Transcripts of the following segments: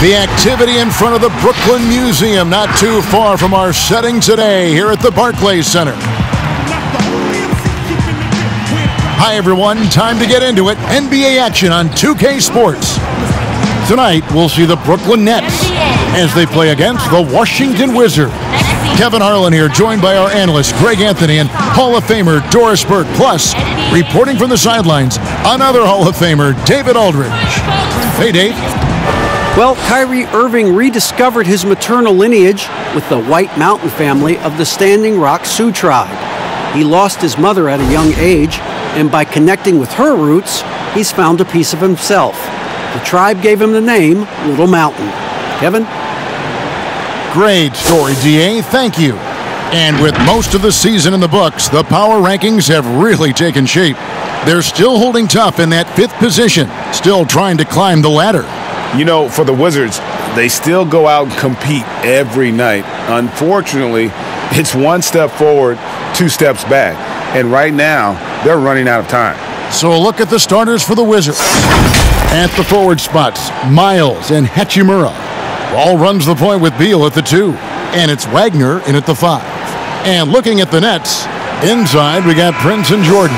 The activity in front of the Brooklyn Museum, not too far from our setting today here at the Barclays Center. Hi everyone, time to get into it. NBA action on 2K Sports. Tonight we'll see the Brooklyn Nets as they play against the Washington Wizards. Kevin Harlan here, joined by our analyst Greg Anthony and Hall of Famer Doris Burke. Plus, reporting from the sidelines, another Hall of Famer, David Aldridge. Hey Dave. Well, Kyrie Irving rediscovered his maternal lineage with the White Mountain family of the Standing Rock Sioux tribe. He lost his mother at a young age, and by connecting with her roots, he's found a piece of himself. The tribe gave him the name Little Mountain. Kevin? Great story, DA. Thank you. And with most of the season in the books, the power rankings have really taken shape. They're still holding tough in that 5th position, still trying to climb the ladder. You know, for the Wizards, they still go out and compete every night. Unfortunately, it's 1 step forward, 2 steps back. And right now, they're running out of time. So a look at the starters for the Wizards. At the forward spots, Miles and Hachimura. Ball runs the point with Beal at the 2. And it's Wagner in at the 5. And looking at the Nets, inside we got Prince and Jordan.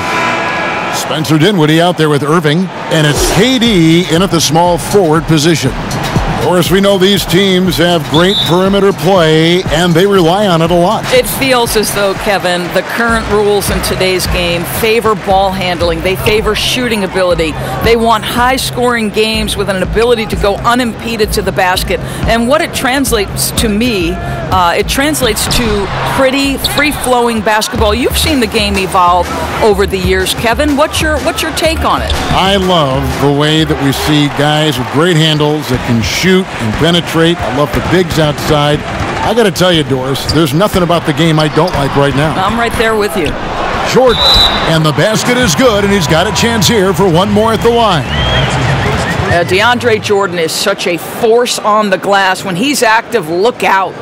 Spencer Dinwiddie out there with Irving, and it's KD in at the small forward position. Of course, we know these teams have great perimeter play, and they rely on it a lot. It feels as though, Kevin, the current rules in today's game favor ball handling. They favor shooting ability. They want high-scoring games with an ability to go unimpeded to the basket. And what it translates to me, it translates to pretty free-flowing basketball. You've seen the game evolve over the years, Kevin. What's your take on it? I love the way that we see guys with great handles that can shoot and penetrate. I love the bigs outside. I got to tell you, Doris, there's nothing about the game I don't like right now. I'm right there with you. Jordan, and the basket is good, and he's got a chance here for one more at the line. DeAndre Jordan is such a force on the glass. When he's active, look out.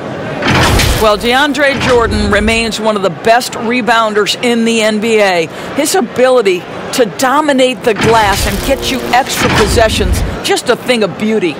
Well, DeAndre Jordan remains one of the best rebounders in the NBA. His ability to dominate the glass and get you extra possessions, just a thing of beauty.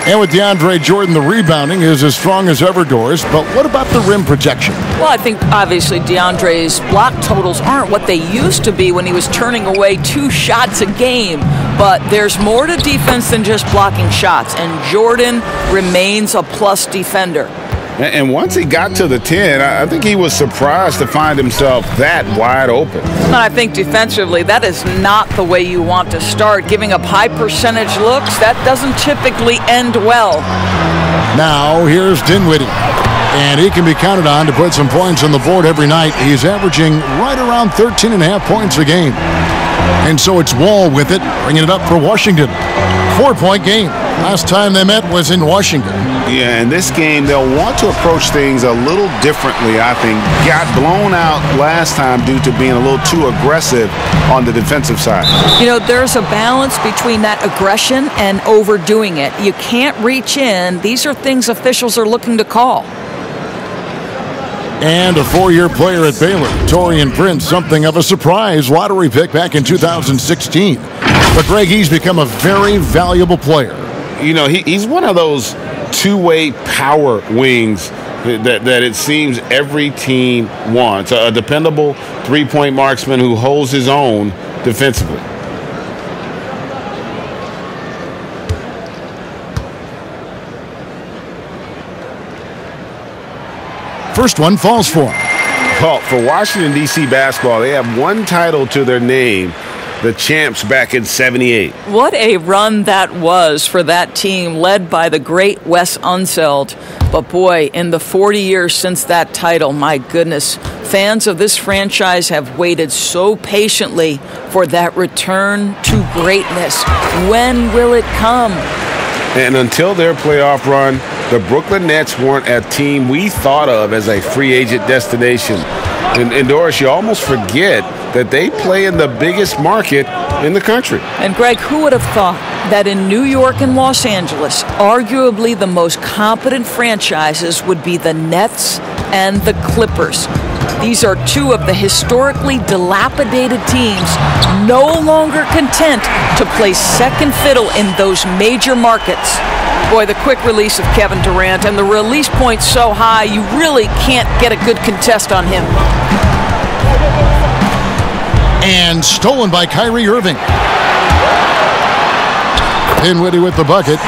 And with DeAndre Jordan, the rebounding is as strong as ever, Doris. But what about the rim protection? Well, I think obviously DeAndre's block totals aren't what they used to be when he was turning away 2 shots a game. But there's more to defense than just blocking shots. And Jordan remains a plus defender. And once he got to the 10, I think he was surprised to find himself that wide open. And I think defensively, that is not the way you want to start. Giving up high percentage looks, that doesn't typically end well. Now, here's Dinwiddie. And he can be counted on to put some points on the board every night. He's averaging right around 13.5 points a game. And so it's Wall with it, bringing it up for Washington. 4-point game. Last time they met was in Washington. Yeah, in this game, they'll want to approach things a little differently, I think. Got blown out last time due to being a little too aggressive on the defensive side. You know, there's a balance between that aggression and overdoing it. You can't reach in. These are things officials are looking to call. And a 4-year player at Baylor, Taurean Prince, something of a surprise lottery pick back in 2016. But Greg, he's become a very valuable player. You know, he's one of those two-way power wings that it seems every team wants. A dependable three-point marksman who holds his own defensively. First one falls for him. Well, for Washington, D.C. basketball, they have one title to their name, the champs back in '78. What a run that was for that team, led by the great Wes Unseld. But boy, in the 40 years since that title, my goodness, fans of this franchise have waited so patiently for that return to greatness. When will it come? And until their playoff run, the Brooklyn Nets weren't a team we thought of as a free agent destination. And Doris, you almost forget that they play in the biggest market in the country. And Greg, who would have thought that in New York and Los Angeles, arguably the most competent franchises would be the Nets and the Clippers? These are two of the historically dilapidated teams no longer content to play second fiddle in those major markets. Boy, the quick release of Kevin Durant and the release point so high, you really can't get a good contest on him. And stolen by Kyrie Irving. Dinwiddie with the bucket.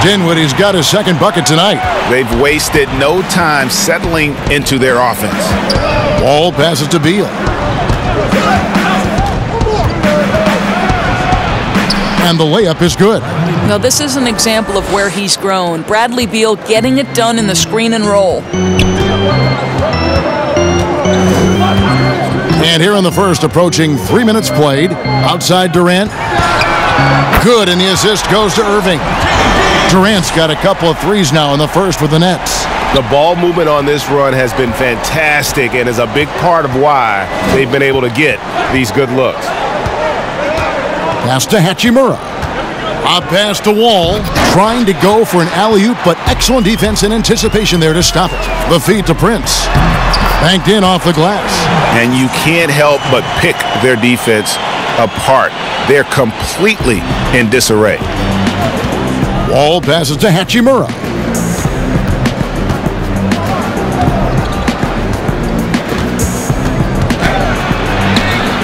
Dinwiddie's got his second bucket tonight. They've wasted no time settling into their offense. Ball passes to Beal. And the layup is good. Now, this is an example of where he's grown. Bradley Beal getting it done in the screen and roll. And here in the first, approaching 3 minutes played. Outside Durant. Good, and the assist goes to Irving. Durant's got a couple of threes now in the first with the Nets. The ball movement on this run has been fantastic and is a big part of why they've been able to get these good looks. Pass to Hachimura. A pass to Wall. Trying to go for an alley-oop, but excellent defense and anticipation there to stop it. The feed to Prince. Banked in off the glass. And you can't help but pick their defense apart. They're completely in disarray. Wall passes to Hachimura.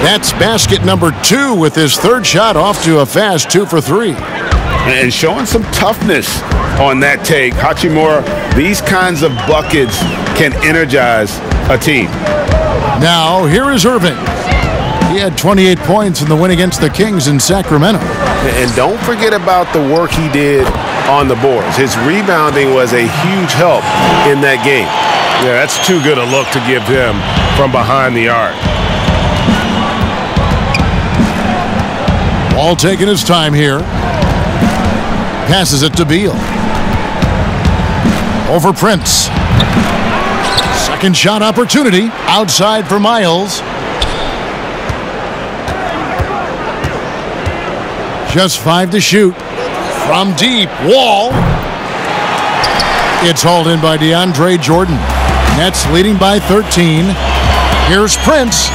That's basket number 2 with his third shot off to a fast 2 for 3. And showing some toughness on that take. Hachimura, these kinds of buckets can energize a team. Now, here is Irving. He had 28 points in the win against the Kings in Sacramento. And don't forget about the work he did on the boards. His rebounding was a huge help in that game. Yeah, that's too good a look to give him from behind the arc. Ball taking his time here. Passes it to Beal. Over Prince. Second shot opportunity. Outside for Miles. Just 5 to shoot. From deep. Wall. It's hauled in by DeAndre Jordan. Nets leading by 13. Here's Prince.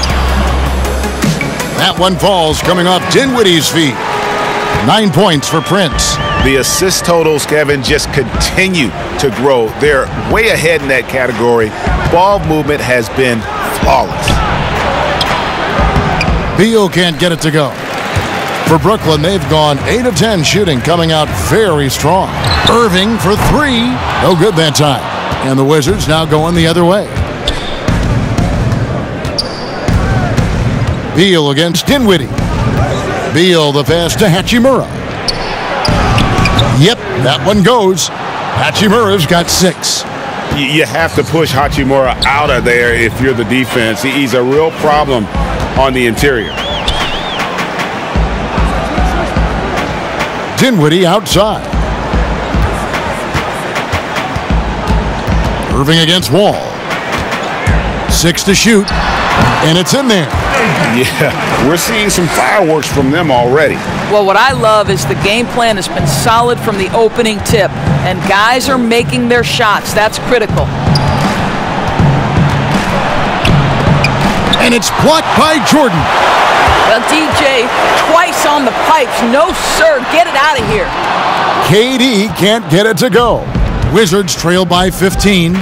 That one falls coming off Dinwiddie's feet. 9 points for Prince. The assist totals, Kevin, just continue to grow. They're way ahead in that category. Ball movement has been flawless. Beal can't get it to go. For Brooklyn, they've gone 8 of 10 shooting, coming out very strong. Irving for 3. No good that time. And the Wizards now going the other way. Beal against Dinwiddie. Beal the pass to Hachimura. Yep, that one goes. Hachimura's got 6. You have to push Hachimura out of there if you're the defense. He's a real problem on the interior. Dinwiddie outside. Irving against Wall. 6 to shoot. And it's in there. Yeah, we're seeing some fireworks from them already. Well, what I love is the game plan has been solid from the opening tip, and guys are making their shots. That's critical. And it's blocked by Jordan. Well, DJ, twice on the pipes. No, sir. Get it out of here. KD can't get it to go. Wizards trail by 15.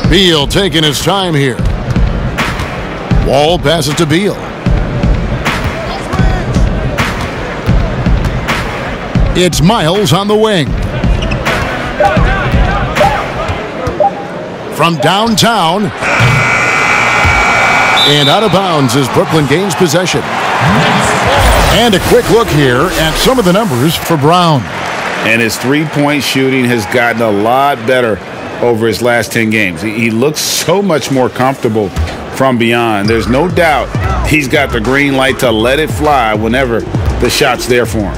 Beal taking his time here. Wall passes to Beal. It's Miles on the wing. From downtown. And out of bounds as Brooklyn gains possession. And a quick look here at some of the numbers for Brown. And his three-point shooting has gotten a lot better over his last 10 games. He looks so much more comfortable from beyond. There's no doubt he's got the green light to let it fly whenever the shot's there for him.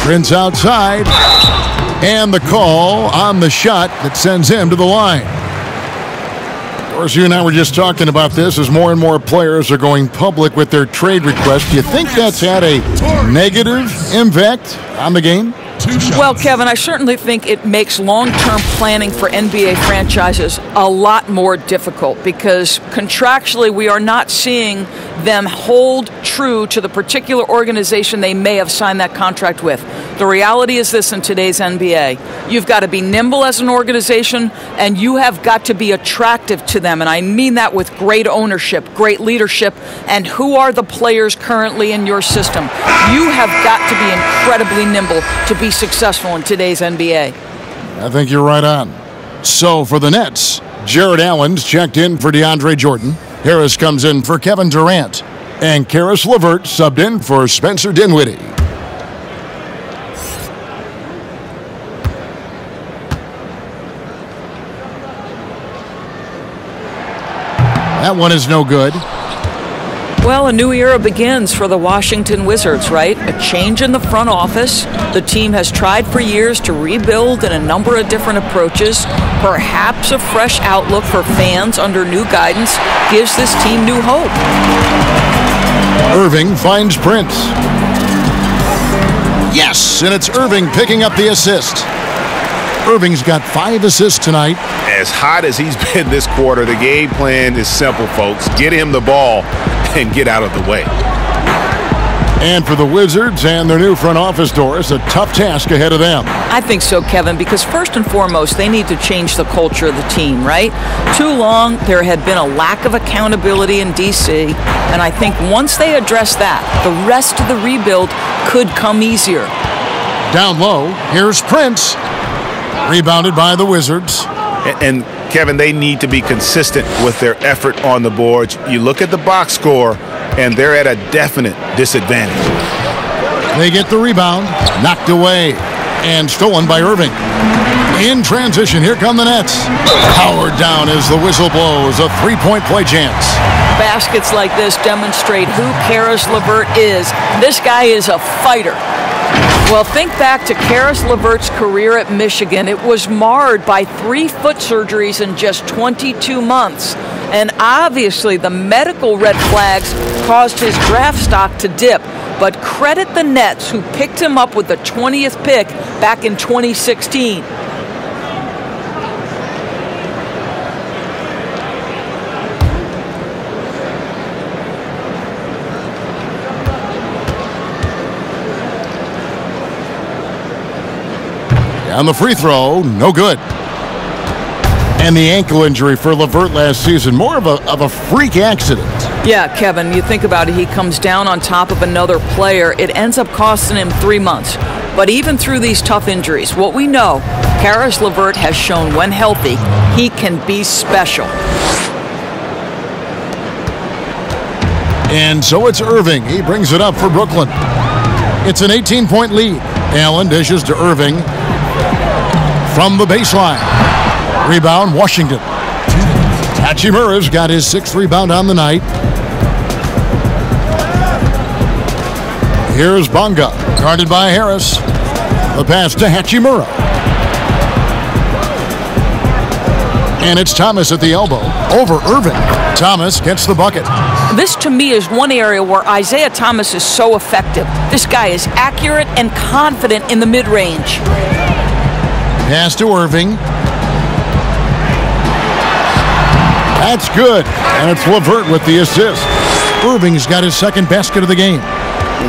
Prince outside. And the call on the shot that sends him to the line. Of course, you and I were just talking about this as more and more players are going public with their trade requests. Do you think that's had a negative impact on the game? Well, Kevin, I certainly think it makes long-term planning for NBA franchises a lot more difficult because contractually we are not seeing them hold true to the particular organization they may have signed that contract with. The reality is this in today's NBA. You've got to be nimble as an organization, and you have got to be attractive to them. And I mean that with great ownership, great leadership, and who are the players currently in your system. You have got to be incredibly nimble to be successful in today's NBA. I think you're right on. So for the Nets, Jared Allen's checked in for DeAndre Jordan. Harris comes in for Kevin Durant. And Karis LeVert subbed in for Spencer Dinwiddie. That one is no good. Well, a new era begins for the Washington Wizards, right? A change in the front office. The team has tried for years to rebuild in a number of different approaches. Perhaps a fresh outlook for fans under new guidance gives this team new hope. Irving finds Prince. Yes, and it's Irving picking up the assist. Irving's got 5 assists tonight. As hot as he's been this quarter, the game plan is simple, folks. Get him the ball and get out of the way. And for the Wizards and their new front office doors, a tough task ahead of them. I think so, Kevin, because first and foremost, they need to change the culture of the team, right? Too long, there had been a lack of accountability in D.C., and I think once they address that, the rest of the rebuild could come easier. Down low, here's Prince. Rebounded by the Wizards. And Kevin, they need to be consistent with their effort on the boards. You look at the box score, and they're at a definite disadvantage. They get the rebound, knocked away, and stolen by Irving. In transition, here come the Nets. Powered down as the whistle blows, a three-point play chance. Baskets like this demonstrate who Karis LeVert is. This guy is a fighter. Well, think back to Karis LeVert's career at Michigan. It was marred by 3 foot surgeries in just 22 months. And obviously, the medical red flags caused his draft stock to dip. But credit the Nets, who picked him up with the 20th pick back in 2016. On the free throw, no good. And the ankle injury for LeVert last season, more of a freak accident. Yeah, Kevin, you think about it, he comes down on top of another player. It ends up costing him 3 months. But even through these tough injuries, what we know, Karis LeVert has shown when healthy, he can be special. And so it's Irving. He brings it up for Brooklyn. It's an 18-point lead. Allen dishes to Irving from the baseline. Rebound, Washington. Hachimura's got his 6th rebound on the night. Here's Bonga, guarded by Harris. The pass to Hachimura. And it's Thomas at the elbow over Irving. Thomas gets the bucket. This, to me, is one area where Isaiah Thomas is so effective. This guy is accurate and confident in the mid-range. Pass to Irving. That's good. And it's LeVert with the assist. Irving's got his 2nd basket of the game.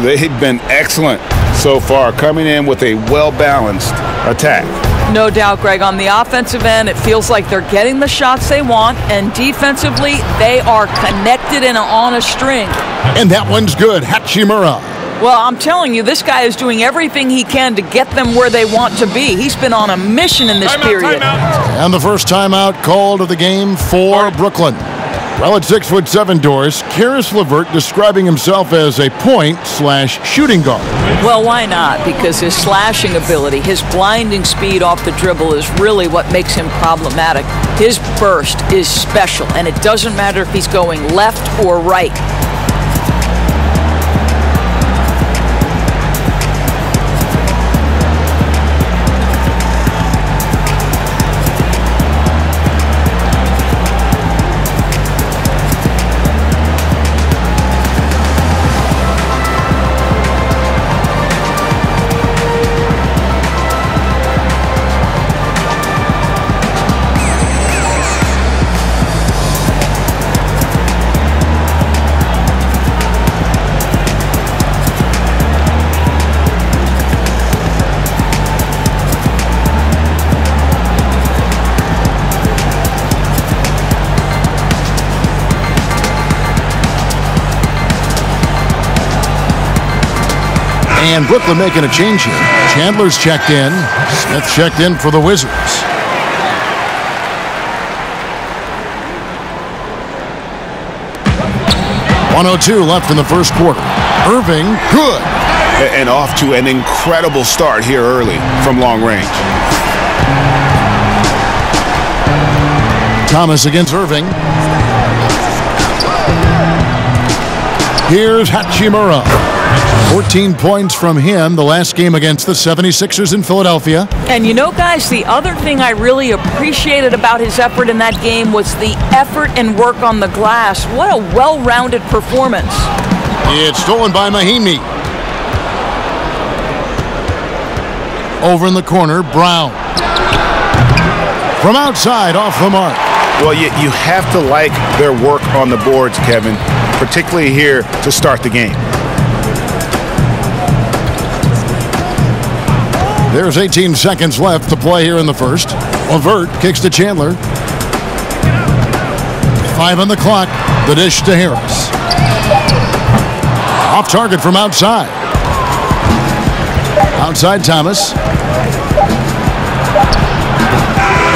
They've been excellent so far, coming in with a well-balanced attack. No doubt, Greg. On the offensive end, it feels like they're getting the shots they want, and defensively, they are connected and on a string. And that one's good. Hachimura. Well, I'm telling you, this guy is doing everything he can to get them where they want to be. He's been on a mission in this period. And the first timeout called of the game for Brooklyn. Well, at 6'7" doors, Karis LeVert describing himself as a point/shooting guard. Well, why not? Because his slashing ability, his blinding speed off the dribble is really what makes him problematic. His burst is special, and it doesn't matter if he's going left or right. And Brooklyn making a change here. Chandler's checked in. Smith checked in for the Wizards. .102 left in the first quarter. Irving, good. And off to an incredible start here early from long range. Thomas against Irving. Here's Hachimura. 14 points from him the last game against the 76ers in Philadelphia. And you know, guys, the other thing I really appreciated about his effort in that game was the effort and work on the glass. What a well-rounded performance. It's stolen by Mahimi. Over in the corner, Brown. From outside, off the mark. Well, you have to like their work on the boards, Kevin, particularly here to start the game. There's 18 seconds left to play here in the first. LeVert kicks to Chandler. 5 on the clock. The dish to Harris. Off target from outside. Outside Thomas.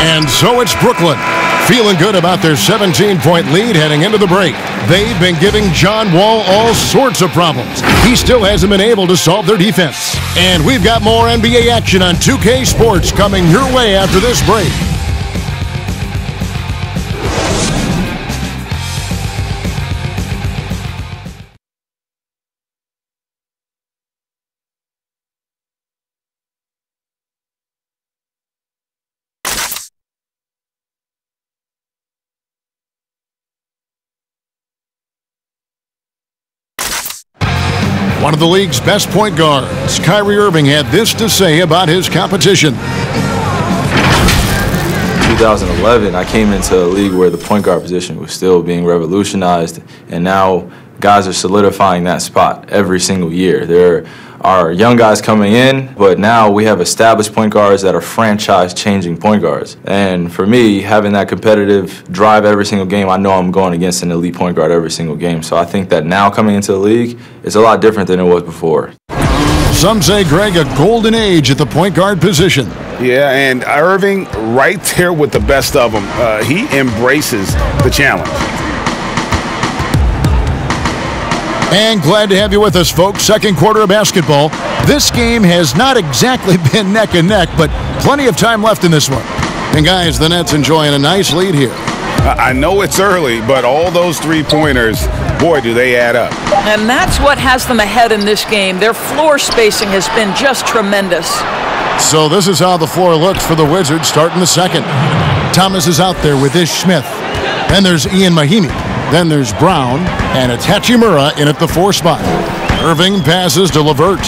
And so it's Brooklyn. Feeling good about their 17-point lead heading into the break. They've been giving John Wall all sorts of problems. He still hasn't been able to solve their defense. And we've got more NBA action on 2K Sports coming your way after this break. One of the league's best point guards, Kyrie Irving, had this to say about his competition. 2011, I came into a league where the point guard position was still being revolutionized, and now guys are solidifying that spot every single year. There are young guys coming in, but now we have established point guards that are franchise-changing point guards. And for me, having that competitive drive every single game, I know I'm going against an elite point guard every single game. So I think that now coming into the league, it's a lot different than it was before. Some say, Greg, a golden age at the point guard position. Yeah, and Irving right there with the best of them. He embraces the challenge. And glad to have you with us, folks. Second quarter of basketball. This game has not exactly been neck and neck, but plenty of time left in this one. And guys, the Nets enjoying a nice lead here. I know it's early, but all those three-pointers, boy, do they add up. And that's what has them ahead in this game. Their floor spacing has been just tremendous. So this is how the floor looks for the Wizards starting the second. Thomas is out there with Ish Smith. Then there's Ian Mahimi. Then there's Brown, and it's Hachimura in at the 4 spot. Irving passes to LeVert.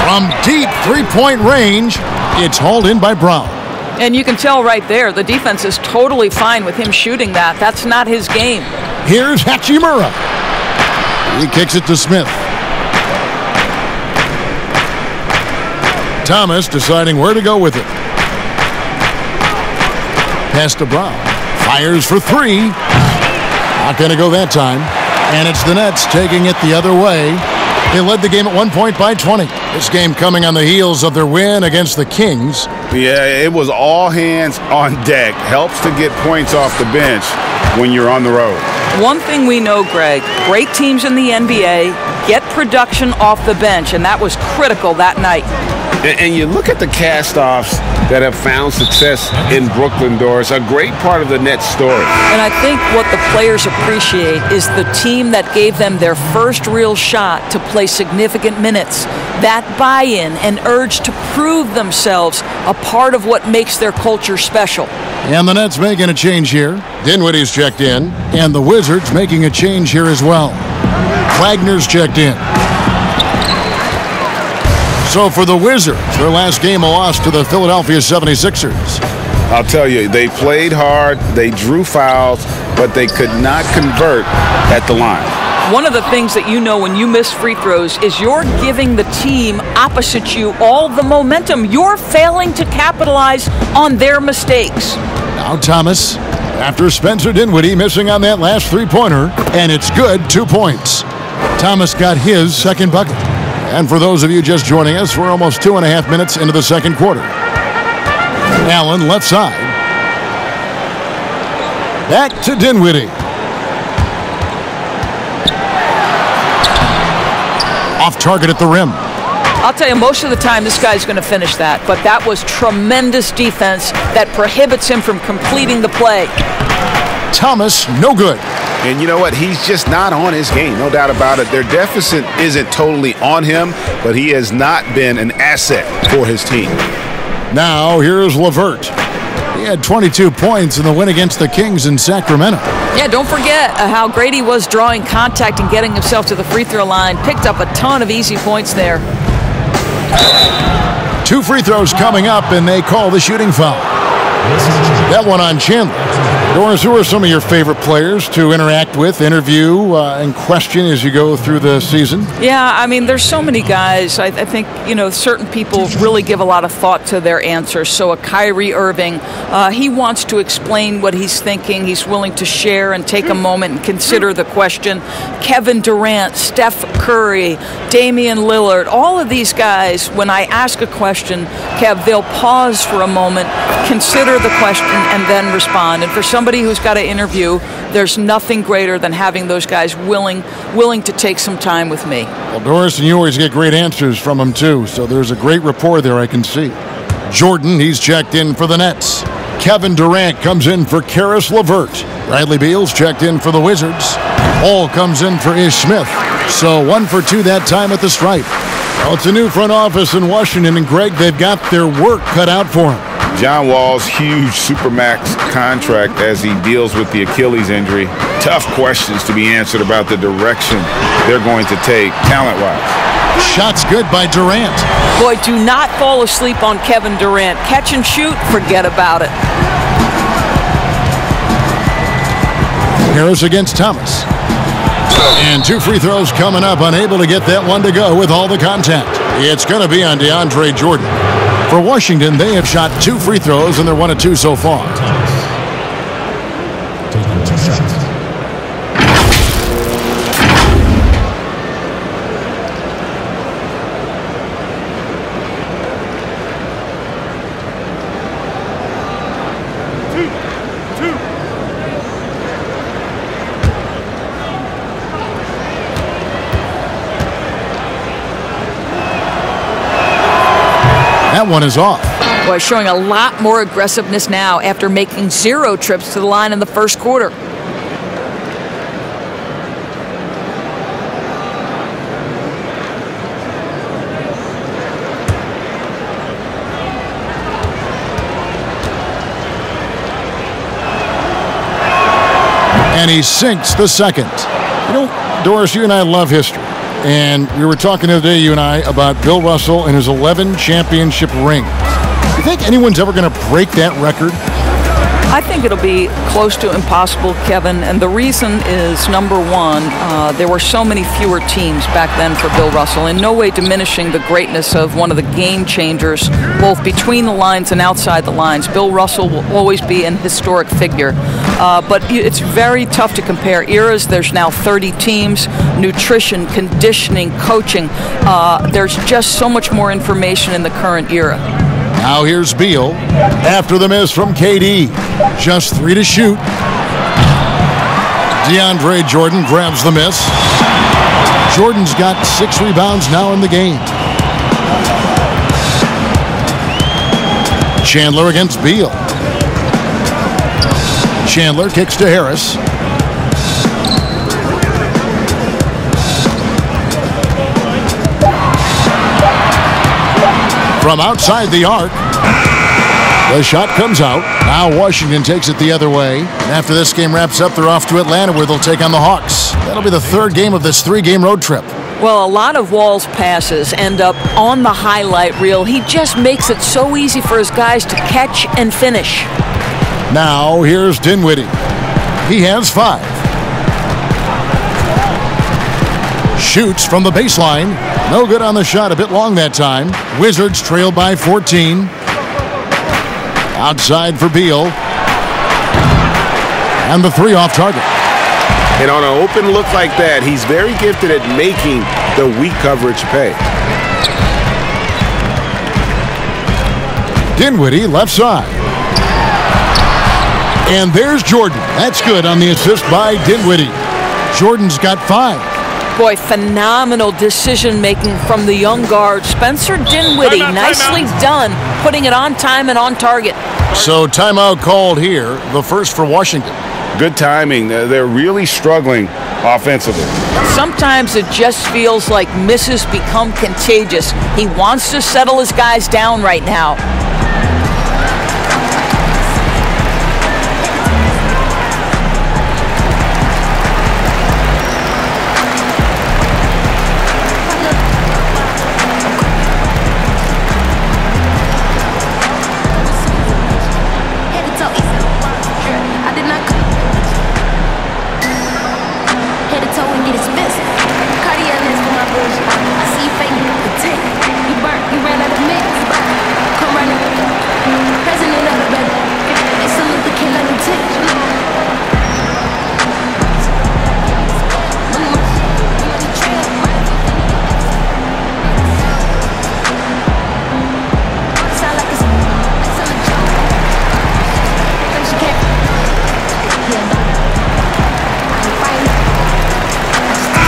From deep three-point range, it's hauled in by Brown. And you can tell right there, the defense is totally fine with him shooting that. That's not his game. Here's Hachimura. He kicks it to Smith. Thomas deciding where to go with it. Pass to Brown. Fires for 3. Not going to go that time. And it's the Nets taking it the other way. They led the game at 1 point by 20. This game coming on the heels of their win against the Kings. Yeah, it was all hands on deck. Helps to get points off the bench when you're on the road. One thing we know, Greg, great teams in the NBA get production off the bench, and that was critical that night. And you look at the cast-offs that have found success in Brooklyn, Doris, a great part of the Nets story. And I think what the players appreciate is the team that gave them their first real shot to play significant minutes. That buy-in and urge to prove themselves a part of what makes their culture special. And the Nets making a change here. Dinwiddie's checked in. And the Wizards making a change here as well. Wagner's checked in. So for the Wizards, their last game a loss to the Philadelphia 76ers. I'll tell you, they played hard, they drew fouls, but they could not convert at the line. One of the things that you know when you miss free throws is you're giving the team opposite you all the momentum. You're failing to capitalize on their mistakes. Now Thomas, after Spencer Dinwiddie missing on that last three-pointer, and it's good, 2 points. Thomas got his second bucket. And for those of you just joining us, we're almost 2.5 minutes into the second quarter. Allen, left side. Back to Dinwiddie. Off target at the rim. I'll tell you, most of the time this guy's going to finish that, but that was tremendous defense that prohibits him from completing the play. Thomas, no good. And you know what? He's just not on his game, no doubt about it. Their deficit isn't totally on him, but he has not been an asset for his team. Now here's LeVert. He had 22 points in the win against the Kings in Sacramento. Yeah, don't forget how great he was drawing contact and getting himself to the free throw line. Picked up a ton of easy points there. 2 free throws coming up, and they call the shooting foul. That one on Chandler. Doris, who are some of your favorite players to interact with, interview, and question as you go through the season? Yeah, I mean, there's so many guys. I think, certain people really give a lot of thought to their answers. So a Kyrie Irving, he wants to explain what he's thinking. He's willing to share and take a moment and consider the question. Kevin Durant, Steph Curry, Damian Lillard, all of these guys, when I ask a question, Kev, they'll pause for a moment, consider the question, and then respond. And for somebody who's got to interview, there's nothing greater than having those guys willing to take some time with me. Well, Doris, and you always get great answers from them, too, so there's a great rapport there I can see. Jordan, he's checked in for the Nets. Kevin Durant comes in for Karis LeVert. Bradley Beal's checked in for the Wizards. Hall comes in for Ish Smith. So 1 for 2 that time at the stripe. Well, it's a new front office in Washington, and Greg, they've got their work cut out for him. John Wall's huge Supermax contract as he deals with the Achilles injury. Tough questions to be answered about the direction they're going to take talent-wise. Shots good by Durant. Boy, do not fall asleep on Kevin Durant. Catch and shoot, forget about it. Harris against Thomas. And 2 free throws coming up, unable to get that one to go with all the contact. It's going to be on DeAndre Jordan. For Washington, they have shot 2 free throws, and they're 1 of 2 so far. That one is off. Boy, showing a lot more aggressiveness now after making 0 trips to the line in the first quarter. And he sinks the second. Doris, you and I love history. And we were talking the other day, you and I, about Bill Russell and his 11 championship rings. You think anyone's ever going to break that record? I think it'll be close to impossible, Kevin, and the reason is, number one, there were so many fewer teams back then for Bill Russell, in no way diminishing the greatness of one of the game changers, both between the lines and outside the lines. Bill Russell will always be an historic figure, but it's very tough to compare eras. There's now 30 teams, nutrition, conditioning, coaching. There's just so much more information in the current era. Now here's Beal after the miss from KD. Just 3 to shoot. DeAndre Jordan grabs the miss. Jordan's got 6 rebounds now in the game. Chandler against Beal. Chandler kicks to Harris. From outside the arc, the shot comes out. Now Washington takes it the other way. And after this game wraps up, they're off to Atlanta, where they'll take on the Hawks. That'll be the 3rd game of this 3-game road trip. Well, a lot of Wall's passes end up on the highlight reel. He just makes it so easy for his guys to catch and finish. Now here's Dinwiddie. He has 5. Shoots from the baseline. No good on the shot. A bit long that time. Wizards trail by 14. Outside for Beal. And the three off target. And on an open look like that, he's very gifted at making the weak coverage pay. Dinwiddie left side. And there's Jordan. That's good on the assist by Dinwiddie. Jordan's got 5. Boy, phenomenal decision-making from the young guard, Spencer Dinwiddie. Nicely done, putting it on time and on target. So timeout called here, the first for Washington. Good timing. They're really struggling offensively. Sometimes it just feels like misses become contagious. He wants to settle his guys down right now.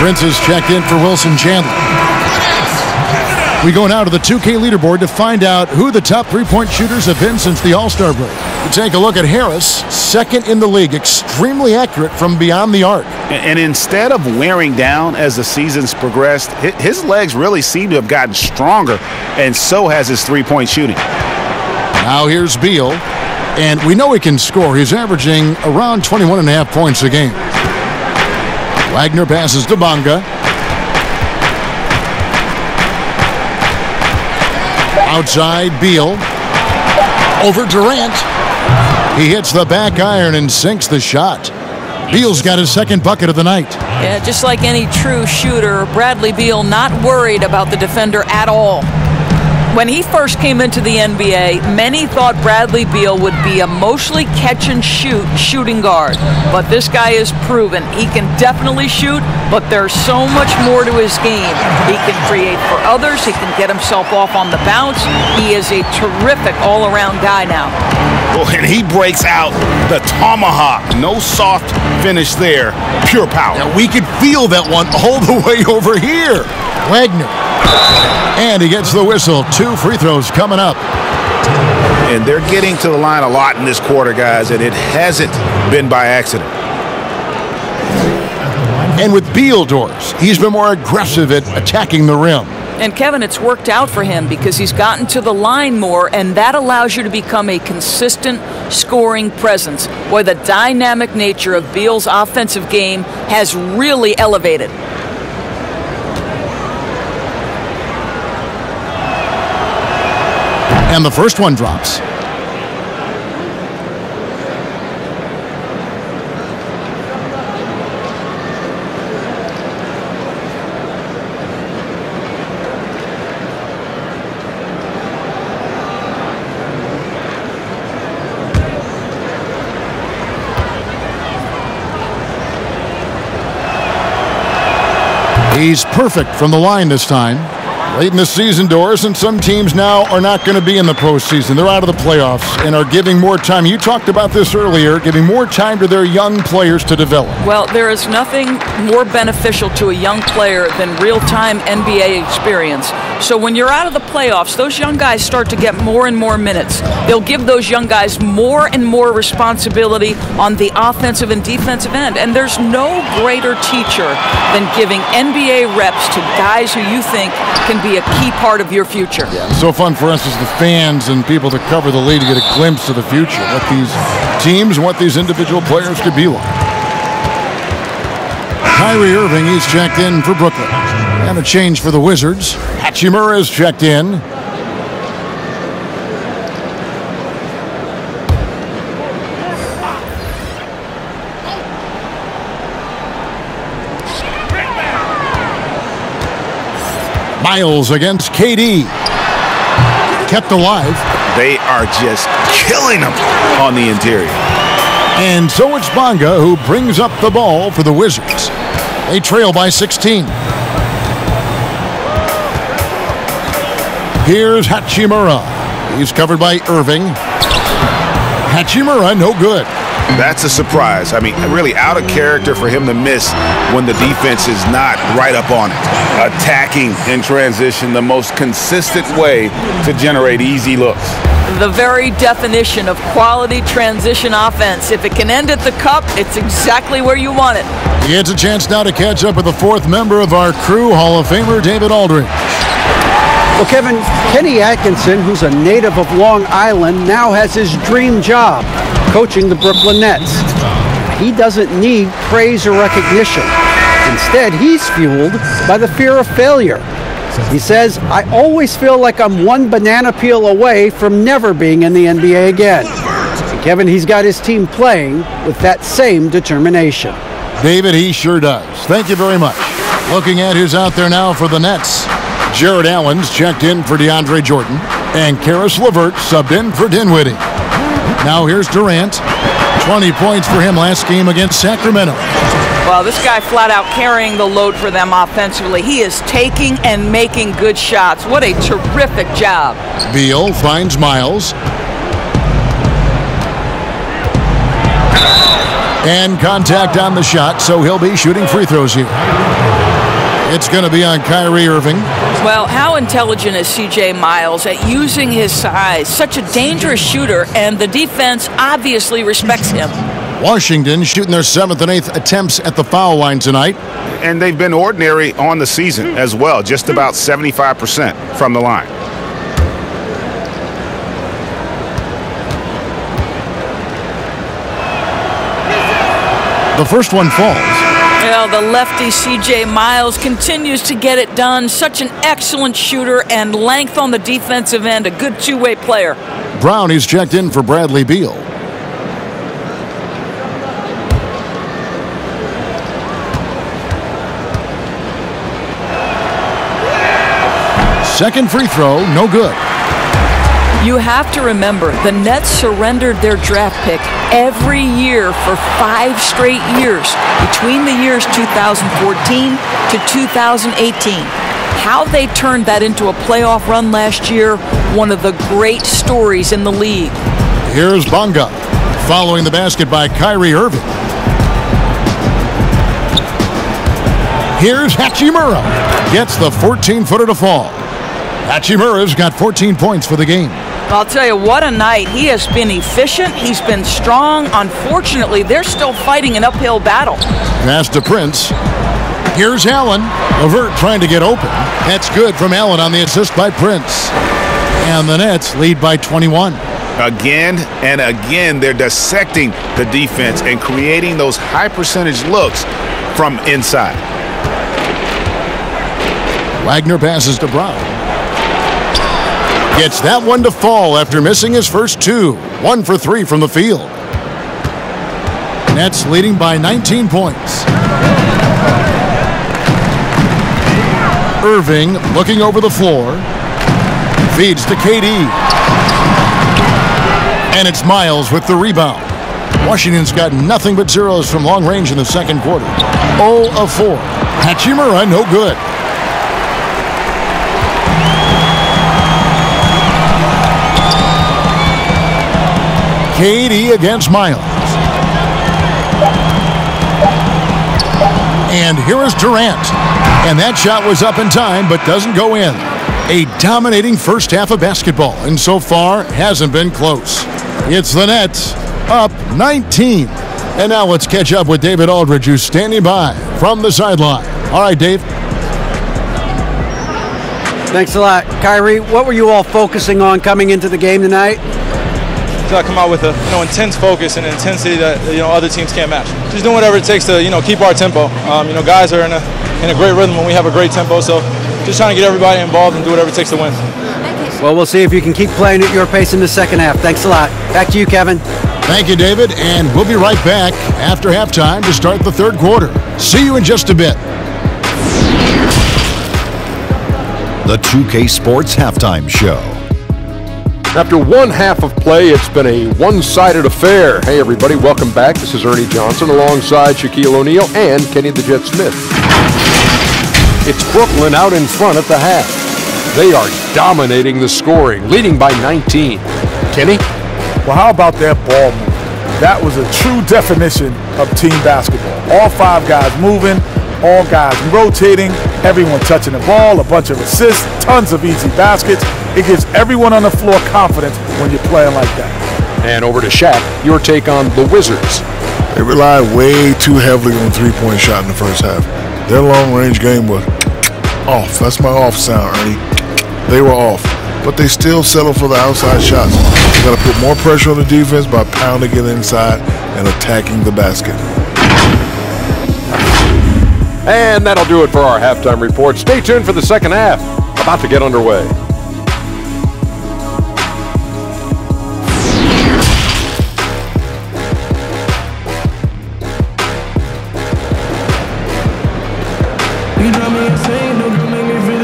Prince is checked in for Wilson Chandler. We go now to the 2K leaderboard to find out who the top three-point shooters have been since the All-Star break. We take a look at Harris, second in the league, extremely accurate from beyond the arc. And instead of wearing down as the season's progressed, his legs really seem to have gotten stronger, and so has his three-point shooting. Now here's Beal, and we know he can score. He's averaging around 21.5 points a game. Wagner passes to Bonga. Outside, Beal. Over Durant. He hits the back iron and sinks the shot. Beal's got his second bucket of the night. Yeah, just like any true shooter, Bradley Beal not worried about the defender at all. When he first came into the NBA, many thought Bradley Beal would be a mostly catch-and-shoot shooting guard. But this guy is proven he can definitely shoot, but there's so much more to his game. He can create for others. He can get himself off on the bounce. He is a terrific all-around guy now. Oh, and he breaks out the tomahawk. No soft finish there. Pure power. Now we could feel that one all the way over here. Wagner. And he gets the whistle. 2 free throws coming up. And they're getting to the line a lot in this quarter, guys, and it hasn't been by accident. And with Beal doors, he's been more aggressive at attacking the rim. And Kevin, it's worked out for him because he's gotten to the line more, and that allows you to become a consistent scoring presence. Boy, the dynamic nature of Beal's offensive game has really elevated. And the first one drops. He's perfect from the line this time. Late in the season, Doris, and some teams now are not going to be in the postseason. They're out of the playoffs and are giving more time. You talked about this earlier, giving more time to their young players to develop. Well, there is nothing more beneficial to a young player than real-time NBA experience. So when you're out of the playoffs, those young guys start to get more and more minutes. They'll give those young guys more and more responsibility on the offensive and defensive end. And there's no greater teacher than giving NBA reps to guys who you think can be a key part of your future. Yeah, so fun for us as the fans and people that cover the league to get a glimpse of the future, what these teams, what these individual players could be like. Kyrie Irving, he's checked in for Brooklyn. And a change for the Wizards. Hachimura is checked in. Miles against KD. Kept alive. They are just killing them on the interior. And so it's Bonga who brings up the ball for the Wizards. They trail by 16. Here's Hachimura. He's covered by Irving. Hachimura, no good. That's a surprise. I mean, really out of character for him to miss when the defense is not right up on it. Attacking in transition, the most consistent way to generate easy looks. The very definition of quality transition offense. If it can end at the cup, it's exactly where you want it. He gets a chance now to catch up with the fourth member of our crew, Hall of Famer David Aldridge. Well, Kevin, Kenny Atkinson, who's a native of Long Island, now has his dream job, coaching the Brooklyn Nets. He doesn't need praise or recognition. Instead, he's fueled by the fear of failure. He says, I always feel like I'm one banana peel away from never being in the NBA again. And Kevin, he's got his team playing with that same determination. David, he sure does. Thank you very much. Looking at who's out there now for the Nets. Jared Allen's checked in for DeAndre Jordan, and Karis LeVert subbed in for Dinwiddie. Now here's Durant. 20 points for him last game against Sacramento. Well, this guy flat out carrying the load for them offensively. He is taking and making good shots. What a terrific job. Beal finds Miles. And contact on the shot, so he'll be shooting free throws here. It's going to be on Kyrie Irving. Well, how intelligent is C.J. Miles at using his size? Such a dangerous shooter, and the defense obviously respects him. Washington shooting their 7th and 8th attempts at the foul line tonight. And they've been ordinary on the season as well, just about 75% from the line. The first one falls. Well, the lefty C.J. Miles continues to get it done. Such an excellent shooter and length on the defensive end. A good two-way player. Brown, he's checked in for Bradley Beal. Second free throw, no good. You have to remember, the Nets surrendered their draft pick every year for 5 straight years between the years 2014 to 2018. How they turned that into a playoff run last year, one of the great stories in the league. Here's Bonga, following the basket by Kyrie Irving. Here's Hachimura, gets the 14-footer to fall. Hachimura's got 14 points for the game. I'll tell you, what a night. He has been efficient. He's been strong. Unfortunately, they're still fighting an uphill battle. Pass to Prince. Here's Allen. LeVert trying to get open. That's good from Allen on the assist by Prince. And the Nets lead by 21. Again and again, they're dissecting the defense and creating those high percentage looks from inside. Wagner passes to Brown. Gets that one to fall after missing his first 2. 1 for 3 from the field. Nets leading by 19 points. Irving looking over the floor. Feeds to KD. And it's Miles with the rebound. Washington's got nothing but zeros from long range in the second quarter. 0 of 4. Hachimura, no good. KD against Miles. And here is Durant. And that shot was up in time, but doesn't go in. A dominating first half of basketball, and so far hasn't been close. It's the Nets up 19. And now let's catch up with David Aldridge, who's standing by from the sideline. All right, Dave. Thanks a lot. Kyrie, what were you all focusing on coming into the game tonight? I come out with a intense focus and intensity that other teams can't match. Just doing whatever it takes to keep our tempo. Guys are in a great rhythm when we have a great tempo. So just trying to get everybody involved and do whatever it takes to win. Well, we'll see if you can keep playing at your pace in the second half. Thanks a lot. Back to you, Kevin. Thank you, David, and we'll be right back after halftime to start the third quarter. See you in just a bit. the 2K Sports Halftime Show. After one half of play, it's been a one-sided affair. Hey, everybody, welcome back. This is Ernie Johnson alongside Shaquille O'Neal and Kenny the Jet Smith. It's Brooklyn out in front at the half. They are dominating the scoring, leading by 19. Kenny? Well, how about that ball movement? That was a true definition of team basketball. All 5 guys moving, all guys rotating, everyone touching the ball, a bunch of assists, tons of easy baskets. It gives everyone on the floor confidence when you're playing like that. And over to Shaq, your take on the Wizards. They relied way too heavily on the three-point shot in the first half. Their long-range game was off. That's my off sound, Ernie. They were off. But they still settle for the outside shots. You got to put more pressure on the defense by pounding it inside and attacking the basket. And that'll do it for our halftime report. Stay tuned for the second half. About to get underway.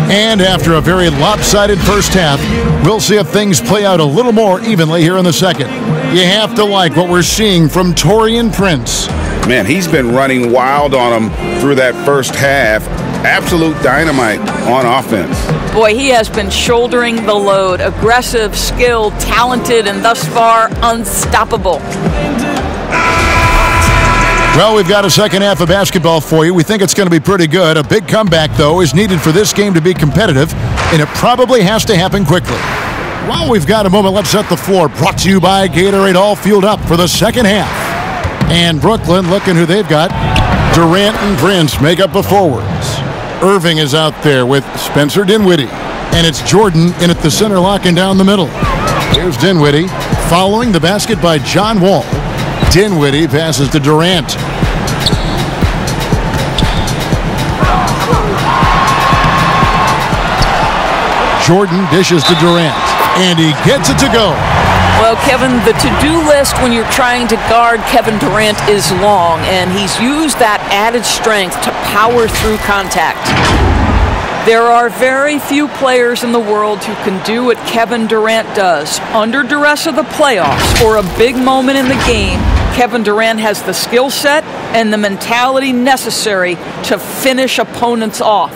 And after a very lopsided first half, we'll see if things play out a little more evenly here in the second. You have to like what we're seeing from Taurean Prince. Man, he's been running wild on him through that first half. Absolute dynamite on offense. Boy, he has been shouldering the load. Aggressive, skilled, talented, and thus far unstoppable. Well, we've got a second half of basketball for you. We think it's going to be pretty good. A big comeback, though, is needed for this game to be competitive, and it probably has to happen quickly. While we've got a moment, let's set the floor. Brought to you by Gatorade, all fueled up for the second half. And Brooklyn, looking who they've got. Durant and Prince make up the forwards. Irving is out there with Spencer Dinwiddie. And it's Jordan in at the center, locking down the middle. Here's Dinwiddie, following the basket by John Wall. Dinwiddie passes to Durant. Jordan dishes to Durant, and he gets it to go. Well, Kevin, the to-do list when you're trying to guard Kevin Durant is long, and he's used that added strength to power through contact. There are very few players in the world who can do what Kevin Durant does. Under duress of the playoffs or a big moment in the game, Kevin Durant has the skill set and the mentality necessary to finish opponents off.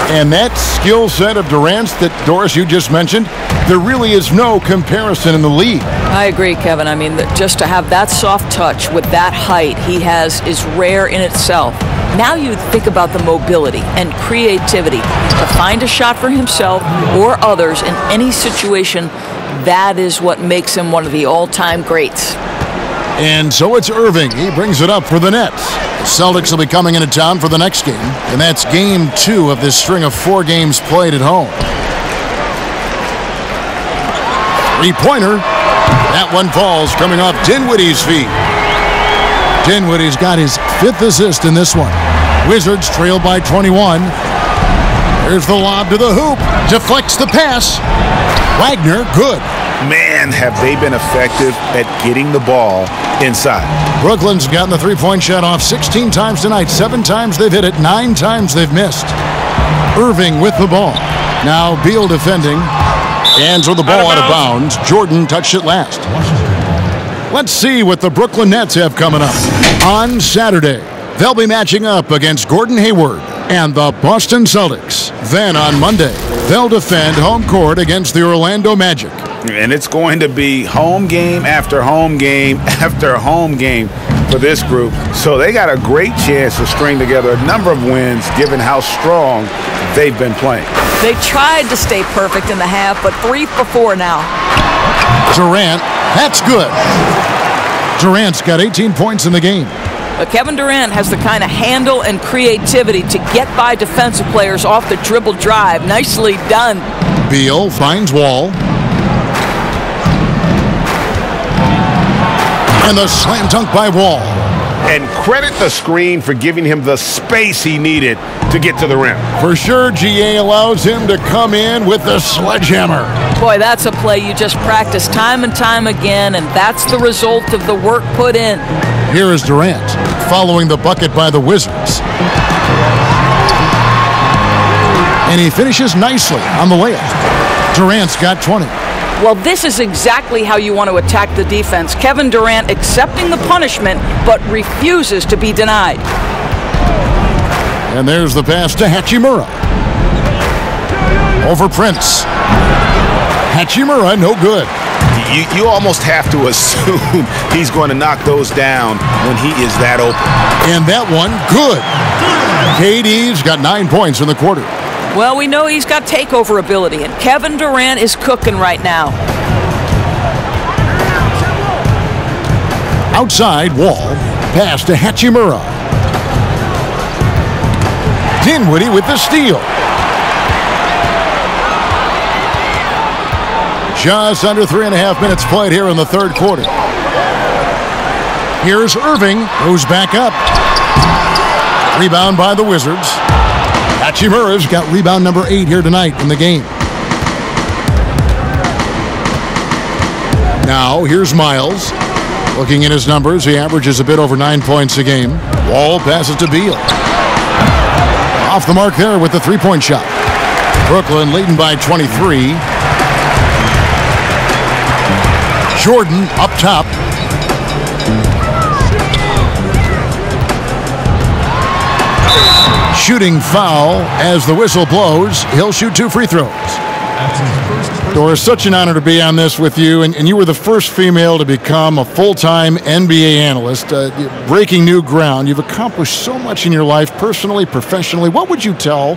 And that skill set of Durant's that, Doris, you just mentioned, there really is no comparison in the league. I agree, Kevin. I mean, just to have that soft touch with that height he has is rare in itself. Now you think about the mobility and creativity to find a shot for himself or others in any situation. That is what makes him one of the all-time greats. And so it's Irving. He brings it up for the Nets. Celtics will be coming into town for the next game, and that's game 2 of this string of 4 games played at home. Three-pointer. That one falls, coming off Dinwiddie's feet. Dinwiddie's got his 5th assist in this one. Wizards trail by 21. There's the lob to the hoop. Deflects the pass. Wagner, good. Man, have they been effective at getting the ball inside. Brooklyn's gotten the three-point shot off 16 times tonight. 7 times they've hit it, 9 times they've missed. Irving with the ball. Now Beal defending. And throw the ball out of bounds. Jordan touched it last. Let's see what the Brooklyn Nets have coming up. On Saturday, they'll be matching up against Gordon Hayward and the Boston Celtics. Then on Monday, they'll defend home court against the Orlando Magic. And it's going to be home game after home game after home game for this group. So they got a great chance to string together a number of wins given how strong they've been playing. They tried to stay perfect in the half, but 3 for 4 now. Durant, that's good. Durant's got 18 points in the game. But Kevin Durant has the kind of handle and creativity to get by defensive players off the dribble drive. Nicely done. Beal finds Wall. And the slam dunk by Wall. And credit the screen for giving him the space he needed to get to the rim. For sure, GA allows him to come in with the sledgehammer. Boy, that's a play you just practice time and time again, and that's the result of the work put in. Here is Durant, following the bucket by the Wizards. And he finishes nicely on the layup. Durant's got 20. Well, this is exactly how you want to attack the defense. Kevin Durant accepting the punishment, but refuses to be denied. And there's the pass to Hachimura. Over Prince. Hachimura, no good. You almost have to assume he's going to knock those down when he is that open. And that one, good. KD's got 9 points in the quarter. Well, we know he's got takeover ability, and Kevin Durant is cooking right now. Outside, Wall. Pass to Hachimura. Dinwiddie with the steal. Just under 3.5 minutes played here in the third quarter. Here's Irving, who's back up. Rebound by the Wizards. Hachimura's got rebound number 8 here tonight in the game. Now, here's Miles. Looking at his numbers, he averages a bit over 9 points a game. Wall passes to Beal. Off the mark there with the three-point shot. Brooklyn leading by 23. Jordan up top. Shooting foul as the whistle blows. He'll shoot 2 free throws. Doris, such an honor to be on this with you, and you were the first female to become a full-time NBA analyst, breaking new ground. You've accomplished so much in your life, personally, professionally. What would you tell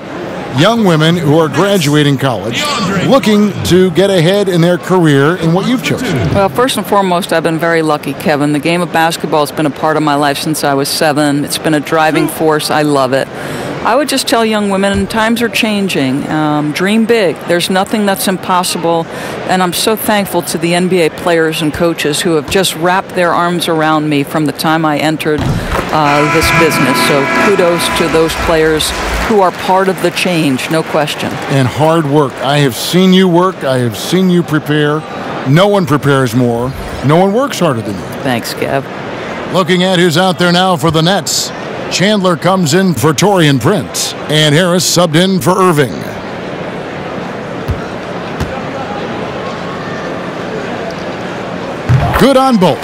young women who are graduating college, looking to get ahead in their career in what you've chosen? Well, first and foremost, I've been very lucky, Kevin. The game of basketball has been a part of my life since I was 7. It's been a driving force. I love it. I would just tell young women, times are changing. Dream big. There's nothing that's impossible. And I'm so thankful to the NBA players and coaches who have just wrapped their arms around me from the time I entered this business. So kudos to those players who are part of the change, no question. And hard work. I have seen you work. I have seen you prepare. No one prepares more. No one works harder than you. Thanks, Kev. Looking at who's out there now for the Nets. Chandler comes in for Taurean Prince, and Harris subbed in for Irving. Good on both.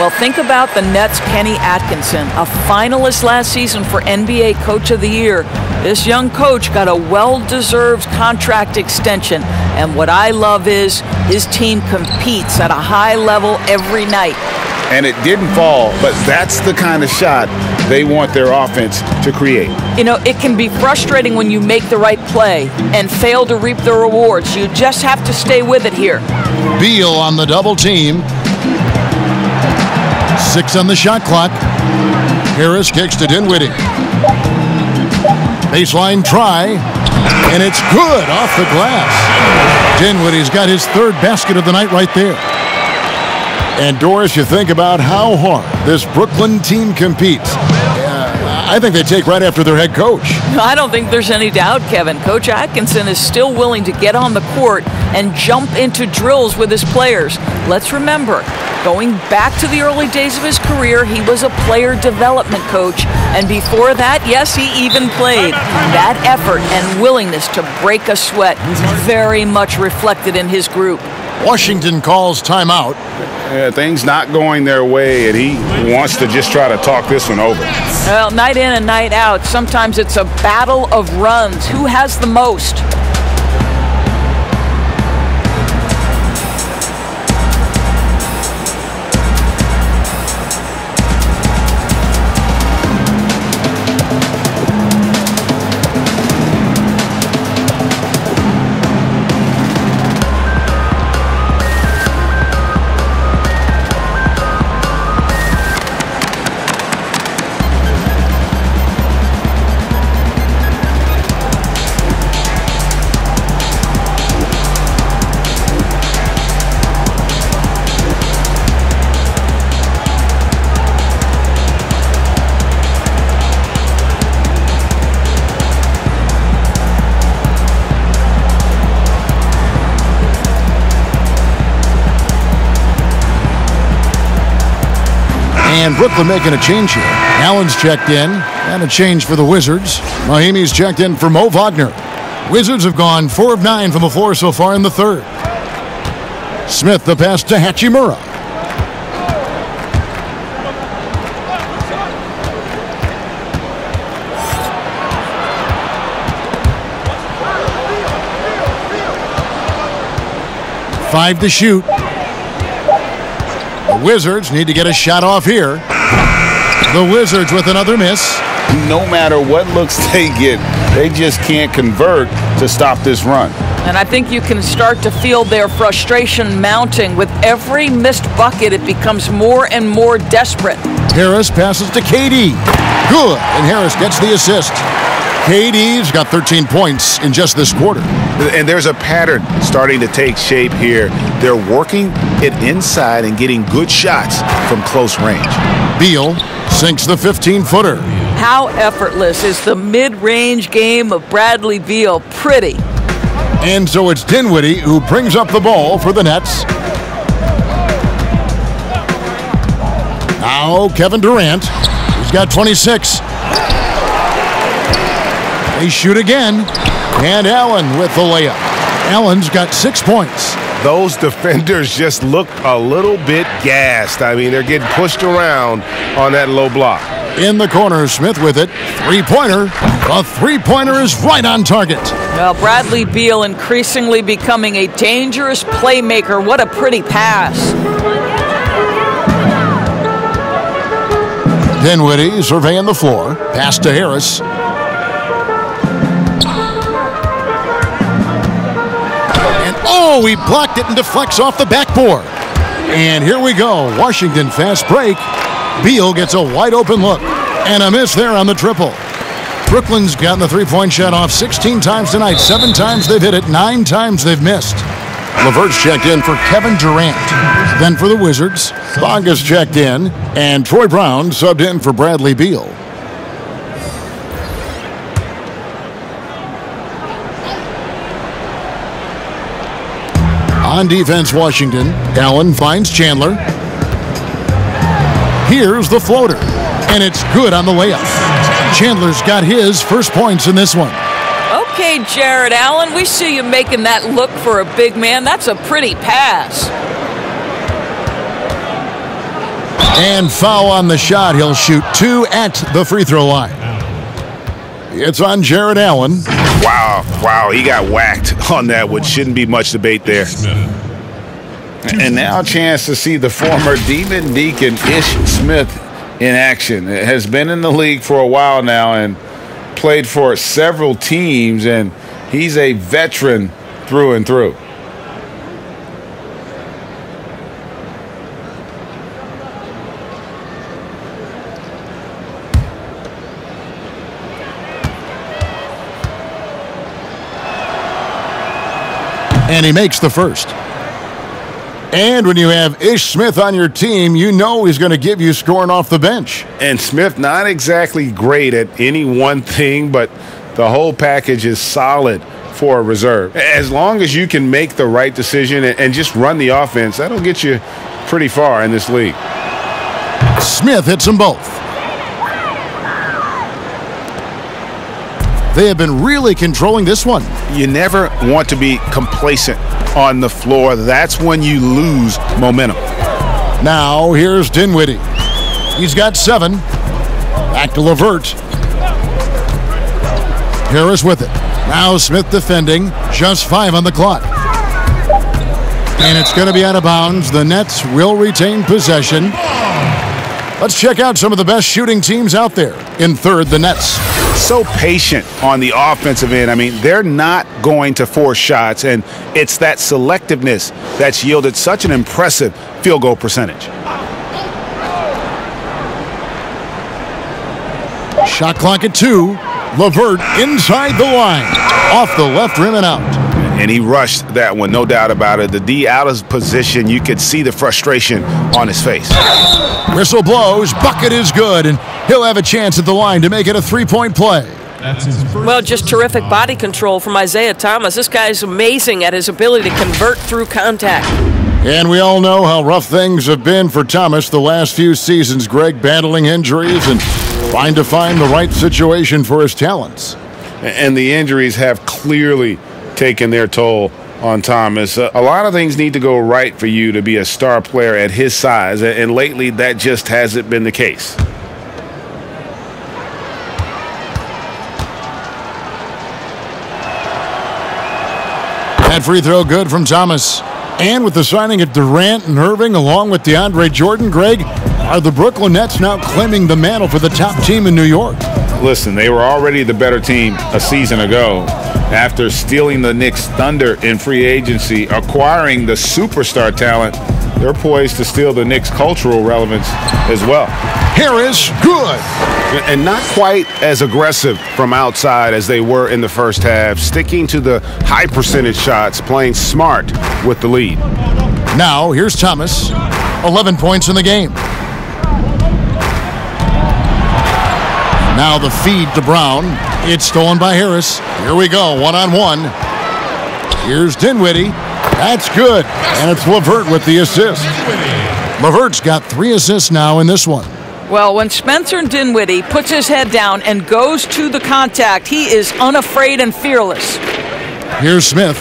Well, think about the Nets' Kenny Atkinson, a finalist last season for NBA Coach of the Year. This young coach got a well-deserved contract extension, and what I love is his team competes at a high level every night. And it didn't fall, but that's the kind of shot they want their offense to create. You know, it can be frustrating when you make the right play and fail to reap the rewards. You just have to stay with it here. Beal on the double team. 6 on the shot clock. Harris kicks to Dinwiddie. Baseline try, and it's good off the glass. Dinwiddie's got his 3rd basket of the night right there. And Doris, you think about how hard this Brooklyn team competes. I think they take right after their head coach. I don't think there's any doubt, Kevin. Coach Atkinson is still willing to get on the court and jump into drills with his players. Let's remember, going back to the early days of his career, he was a player development coach. And before that, yes, he even played. That effort and willingness to break a sweat very much reflected in his group. Washington calls timeout. Things not going their way, and he wants to just try to talk this one over. Well, night in and night out, sometimes it's a battle of runs. Who has the most? And Brooklyn making a change here. Allen's checked in, and a change for the Wizards. Mahimi's checked in for Mo Wagner. Wizards have gone 4 of 9 from the floor so far in the third. Smith the pass to Hachimura. Five to shoot. The Wizards need to get a shot off here. The Wizards with another miss. No matter what looks they get, they just can't convert to stop this run. And I think you can start to feel their frustration mounting. With every missed bucket, it becomes more and more desperate. Harris passes to KD. Good, and Harris gets the assist. KD's got 13 points in just this quarter. And there's a pattern starting to take shape here. They're working it inside and getting good shots from close range. Beal sinks the 15-footer. How effortless is the mid-range game of Bradley Beal? Pretty. And so it's Dinwiddie who brings up the ball for the Nets. Now Kevin Durant. He's got 26. They shoot again. And Allen with the layup. Allen's got 6 points. Those defenders just look a little bit gassed. I mean, they're getting pushed around on that low block. In the corner, Smith with it. Three-pointer. A three-pointer is right on target. Well, Bradley Beal increasingly becoming a dangerous playmaker. What a pretty pass. Dinwiddie surveying the floor. Pass to Harris. And oh, he blocked it and deflects off the backboard. And here we go. Washington fast break. Beal gets a wide open look. And a miss there on the triple. Brooklyn's gotten the three-point shot off 16 times tonight. 7 times they've hit it. 9 times they've missed. LeVert's checked in for Kevin Durant. Then for the Wizards, Bonga's checked in. And Troy Brown subbed in for Bradley Beal. On defense, Washington. Allen finds Chandler. Here's the floater. And it's good on the layup. Chandler's got his first points in this one. Okay, Jared Allen, we see you making that look for a big man. That's a pretty pass. And foul on the shot. He'll shoot 2 at the free throw line. It's on Jared Allen. Wow, he got whacked on that, which shouldn't be much debate there. And now a chance to see the former Demon Deacon Ish Smith in action. It has been in the league for a while now and played for several teams, and he's a veteran through and through. And he makes the first. And when you have Ish Smith on your team, you know he's going to give you scoring off the bench. And Smith not exactly great at any one thing, but the whole package is solid for a reserve. As long as you can make the right decision and just run the offense, that'll get you pretty far in this league. Smith hits them both. They have been really controlling this one. You never want to be complacent on the floor. That's when you lose momentum. Now here's Dinwiddie. He's got 7. Back to LeVert. Harris with it. Now Smith defending. Just 5 on the clock. And it's going to be out of bounds. The Nets will retain possession. Let's check out some of the best shooting teams out there. In third, the Nets. So patient on the offensive end. I mean, they're not going to force shots, and it's that selectiveness that's yielded such an impressive field goal percentage. Shot clock at 2. LeVert inside the line. Off the left rim and out. And he rushed that one, no doubt about it. The D out of position, you could see the frustration on his face. Whistle blows, bucket is good, and he'll have a chance at the line to make it a 3-point play. Well, just terrific body control from Isaiah Thomas. This guy's amazing at his ability to convert through contact. And we all know how rough things have been for Thomas the last few seasons, Greg, battling injuries and trying to find the right situation for his talents. And the injuries have clearly taken their toll on Thomas. A lot of things need to go right for you to be a star player at his size, and lately that just hasn't been the case. That free throw good from Thomas. And with the signing of Durant and Irving along with DeAndre Jordan, Greg, are the Brooklyn Nets now claiming the mantle for the top team in New York? Listen, they were already the better team a season ago. After stealing the Knicks' thunder in free agency, acquiring the superstar talent, they're poised to steal the Knicks' cultural relevance as well. Harris, good. And not quite as aggressive from outside as they were in the first half, sticking to the high percentage shots, playing smart with the lead. Now, here's Thomas, 11 points in the game. Now the feed to Brown. It's stolen by Harris. Here we go, one-on-one. Here's Dinwiddie. That's good. And it's LeVert with the assist. LeVert's got 3 assists now in this one. Well, when Spencer Dinwiddie puts his head down and goes to the contact, he is unafraid and fearless. Here's Smith.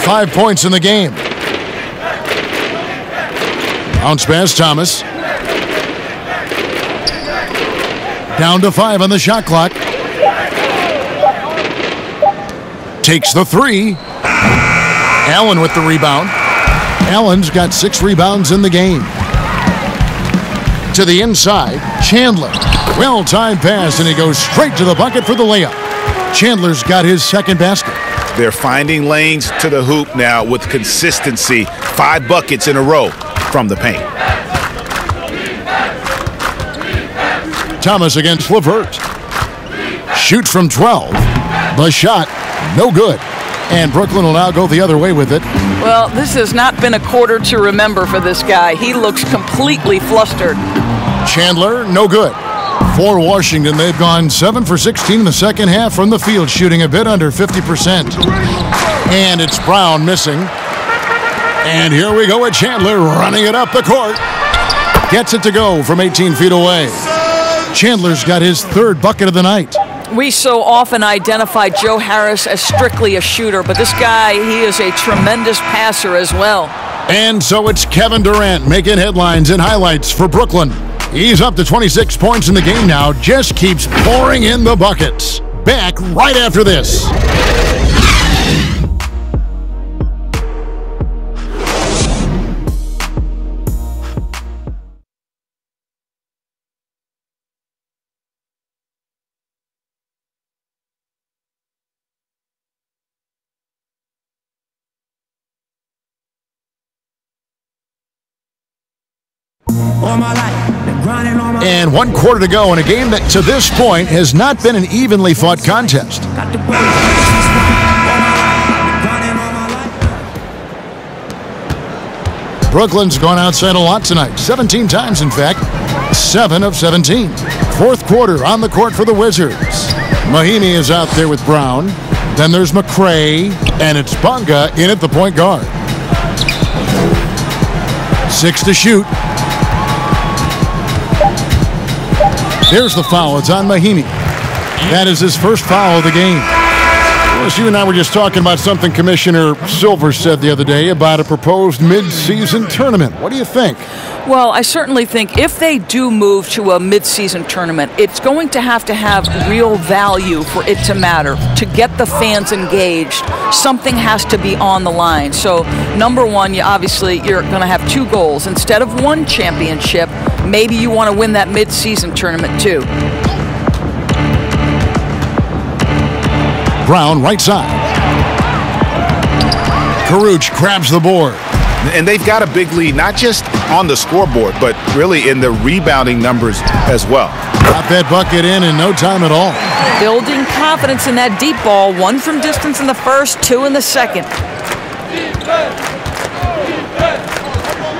5 points in the game. Bounce pass, Thomas. Down to 5 on the shot clock. Takes the 3. Allen with the rebound. Allen's got 6 rebounds in the game. To the inside, Chandler. Well-timed pass, and he goes straight to the bucket for the layup. Chandler's got his second basket. They're finding lanes to the hoop now with consistency. 5 buckets in a row from the paint. Thomas against LeVert. Shoots from 12. The shot, no good. And Brooklyn will now go the other way with it. Well, this has not been a quarter to remember for this guy. He looks completely flustered. Chandler, no good. For Washington, they've gone 7 for 16 in the second half from the field, shooting a bit under 50%. And it's Brown missing. And here we go with Chandler running it up the court. Gets it to go from 18 feet away. Chandler's got his 3rd bucket of the night. We so often identify Joe Harris as strictly a shooter, but this guy, he is a tremendous passer as well. And so it's Kevin Durant making headlines and highlights for Brooklyn. He's up to 26 points in the game now, just keeps pouring in the buckets. Back right after this. And 1 quarter to go in a game that to this point has not been an evenly fought contest. Brooklyn's gone outside a lot tonight, 17 times in fact, 7 of 17. 4th quarter on the court for the Wizards. Mahinmi is out there with Brown. Then there's McRae, and it's Bonga in at the point guard. 6 to shoot. There's the foul. It's on Mahinmi. That is his first foul of the game. Well, you and I were just talking about something Commissioner Silver said the other day about a proposed mid-season tournament. What do you think? Well, I certainly think if they do move to a mid-season tournament, it's going to have real value for it to matter. To get the fans engaged, something has to be on the line. So, number one, you're going to have 2 goals. Instead of 1 championship, maybe you want to win that mid-season tournament too. Brown, right side. Karuch grabs the board. And they've got a big lead, not just on the scoreboard, but really in the rebounding numbers as well. Got that bucket in no time at all. Building confidence in that deep ball. 1 from distance in the first, 2 in the second.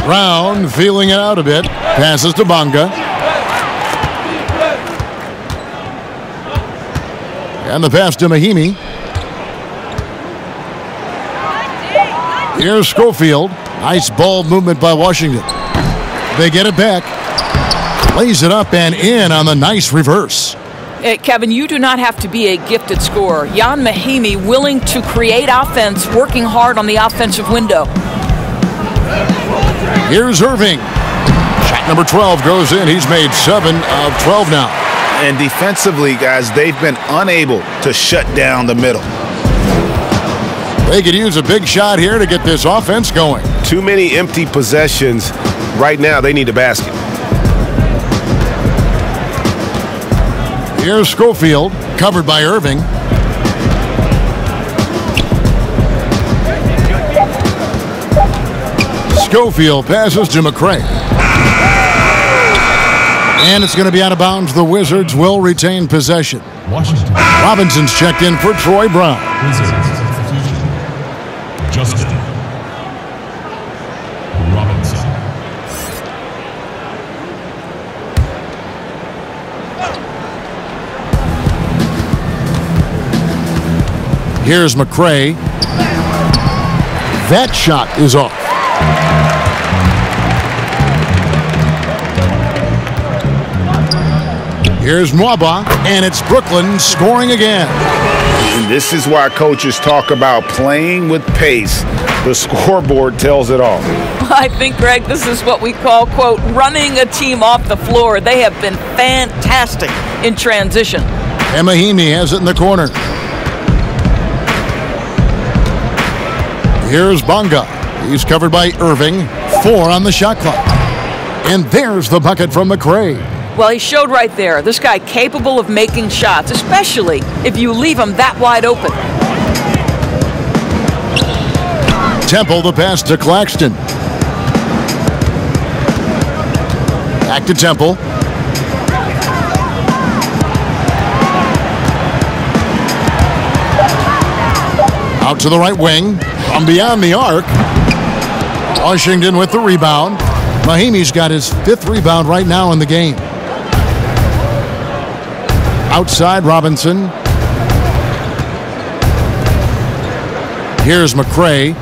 Brown feeling it out a bit. Passes to Bonga. And the pass to Mahinmi. Here's Schofield. Nice ball movement by Washington. They get it back. Lays it up and in on the nice reverse. Kevin, you do not have to be a gifted scorer. Jan Mahimi willing to create offense, working hard on the offensive window. Here's Irving. Shot number 12 goes in. He's made 7 of 12 now. And defensively, guys, they've been unable to shut down the middle. They could use a big shot here to get this offense going. Too many empty possessions. Right now, they need a basket. Here's Schofield, covered by Irving. Schofield passes to McCray. And it's going to be out of bounds. The Wizards will retain possession. Washington. Robinson's checked in for Troy Brown. Wizards substitution. Justin Robinson. Here's McCray. That shot is off. Here's Mwaba, and it's Brooklyn scoring again. And this is why coaches talk about playing with pace. The scoreboard tells it all. I think, Greg, this is what we call, quote, running a team off the floor. They have been fantastic in transition. And Mahimi has it in the corner. Here's Bonga. He's covered by Irving. 4 on the shot clock. And there's the bucket from McCray. Well, he showed right there. This guy capable of making shots, especially if you leave him that wide open. Temple, the pass to Claxton. Back to Temple. Out to the right wing. From beyond the arc. Washington with the rebound. Mahimi's got his 5th rebound right now in the game. Outside Robinson. Here's McCray.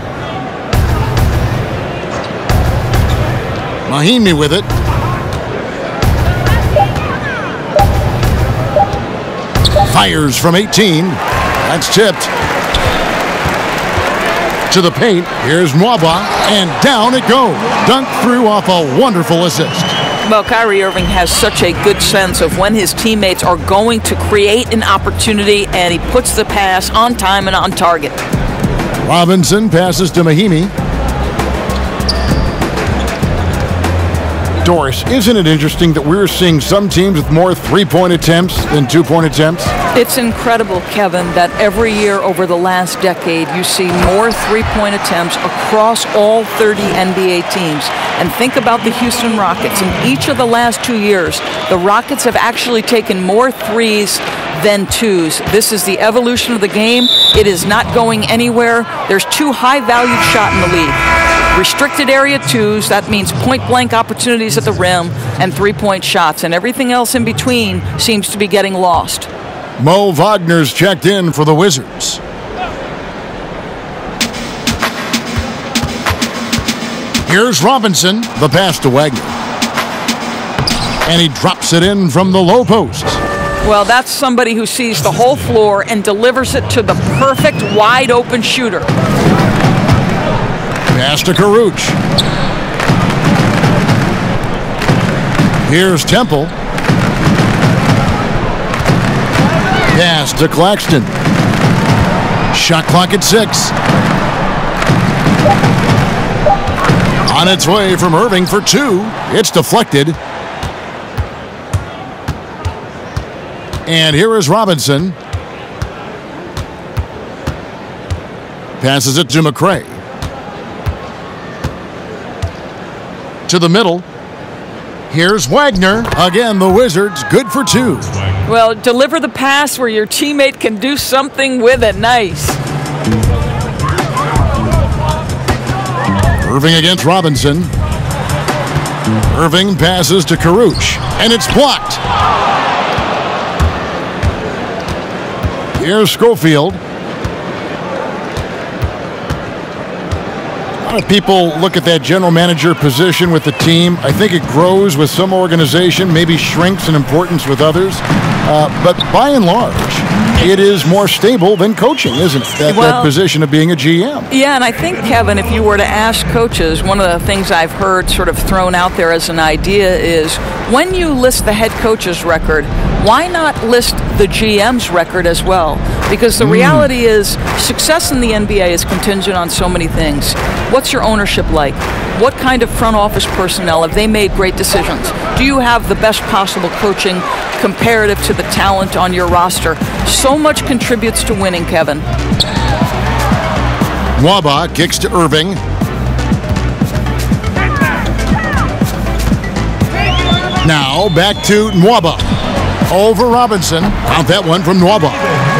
Mahimi with it. Fires from 18. That's tipped. To the paint. Here's Mwaba. And down it goes. Dunked through off a wonderful assist. Well, Kyrie Irving has such a good sense of when his teammates are going to create an opportunity, and he puts the pass on time and on target. Robinson passes to Mahimi. Doris, isn't it interesting that we're seeing some teams with more 3-point attempts than 2-point attempts? It's incredible, Kevin, that every year over the last decade you see more 3-point attempts across all 30 NBA teams. And think about the Houston Rockets. In each of the last 2 years, the Rockets have actually taken more threes than 2s. This is the evolution of the game. It is not going anywhere. There's 2 high-valued shots in the league. Restricted area 2s, that means point-blank opportunities at the rim, and 3-point shots. And everything else in between seems to be getting lost. Mo Wagner's checked in for the Wizards. Here's Robinson, the pass to Wagner. And he drops it in from the low post. Well, that's somebody who sees the whole floor and delivers it to the perfect wide-open shooter. Pass to Karuch. Here's Temple. Pass to Claxton. Shot clock at 6. On its way from Irving for 2. It's deflected. And here is Robinson. Passes it to McCray. To the middle. Here's Wagner. Again, the Wizards good for 2. Well, deliver the pass where your teammate can do something with it. Nice. Irving against Robinson. Irving passes to Karuch. And it's blocked. Here's Schofield. A lot of people look at that general manager position with the team. I think it grows with some organization, maybe shrinks in importance with others. But by and large, it is more stable than coaching, isn't it? That position of being a GM. Yeah, and I think, Kevin, if you were to ask coaches, one of the things I've heard sort of thrown out there as an idea is when you list the head coach's record, why not list the GM's record as well? Because the reality is success in the NBA is contingent on so many things. What's your ownership like? What kind of front office personnel? Have they made great decisions? Do you have the best possible coaching comparative to the talent on your roster? So much contributes to winning, Kevin. Nwaba kicks to Irving. Now back to Nwaba. Over Robinson. Count that one from Nwaba.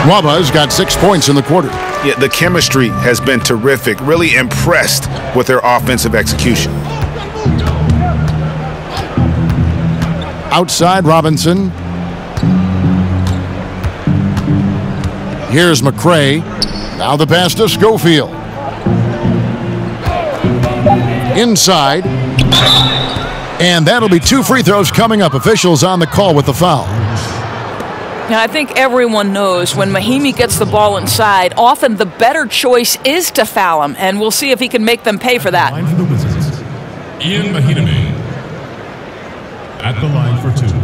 Nwaba's got 6 points in the quarter. Yeah, the chemistry has been terrific. Really impressed with their offensive execution. Outside Robinson. Here's McCray. Now the pass to Schofield. Inside. And that'll be 2 free throws coming up. Officials on the call with the foul. Now, I think everyone knows when Mahimi gets the ball inside, often the better choice is to foul him, and we'll see if he can make them pay for that. Line for the Wizards. Ian Mahimi at the line for 2.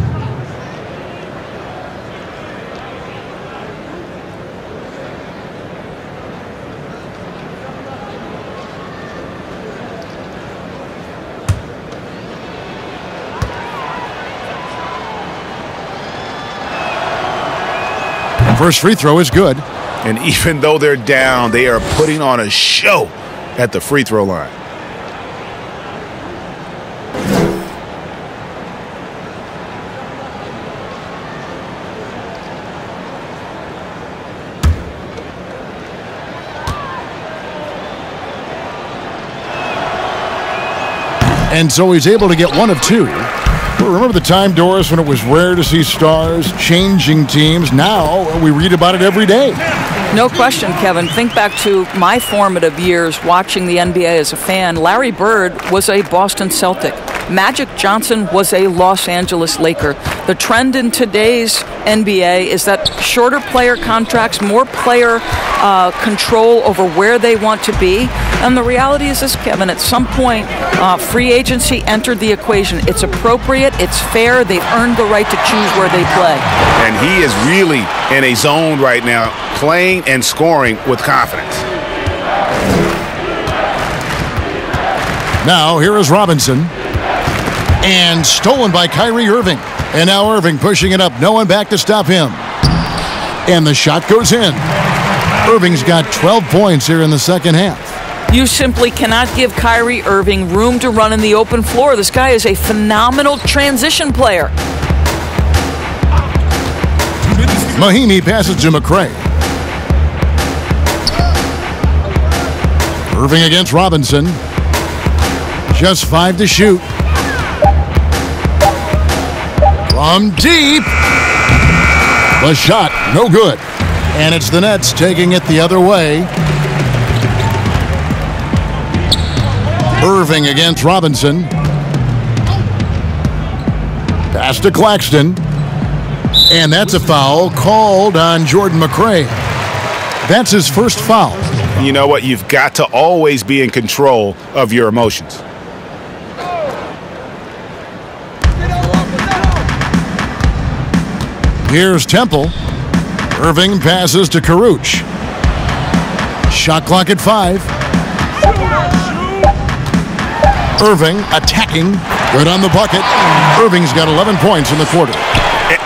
First free throw is good. And even though they're down, they are putting on a show at the free throw line. And so he's able to get 1 of 2. Remember the time, Doris, when it was rare to see stars changing teams? Now we read about it every day. No question, Kevin. Think back to my formative years watching the NBA as a fan. Larry Bird was a Boston Celtic. Magic Johnson was a Los Angeles Laker. The trend in today's NBA is that shorter player contracts, more player control over where they want to be. And the reality is this, Kevin, at some point, free agency entered the equation. It's appropriate, it's fair, they've earned the right to choose where they play. And he is really in a zone right now, playing and scoring with confidence. Now, here is Robinson. And stolen by Kyrie Irving. And now Irving pushing it up. No one back to stop him. And the shot goes in. Irving's got 12 points here in the second half. You simply cannot give Kyrie Irving room to run in the open floor. This guy is a phenomenal transition player. Mahimi passes to McCray. Irving against Robinson. Just 5 to shoot. From deep. The shot, no good. And it's the Nets taking it the other way. Irving against Robinson. Pass to Claxton. And that's a foul called on Jordan McCray. That's his first foul. You know what? You've got to always be in control of your emotions. Here's Temple. Irving passes to Karuch. Shot clock at 5. Irving attacking. Good on the bucket. Irving's got 11 points in the quarter.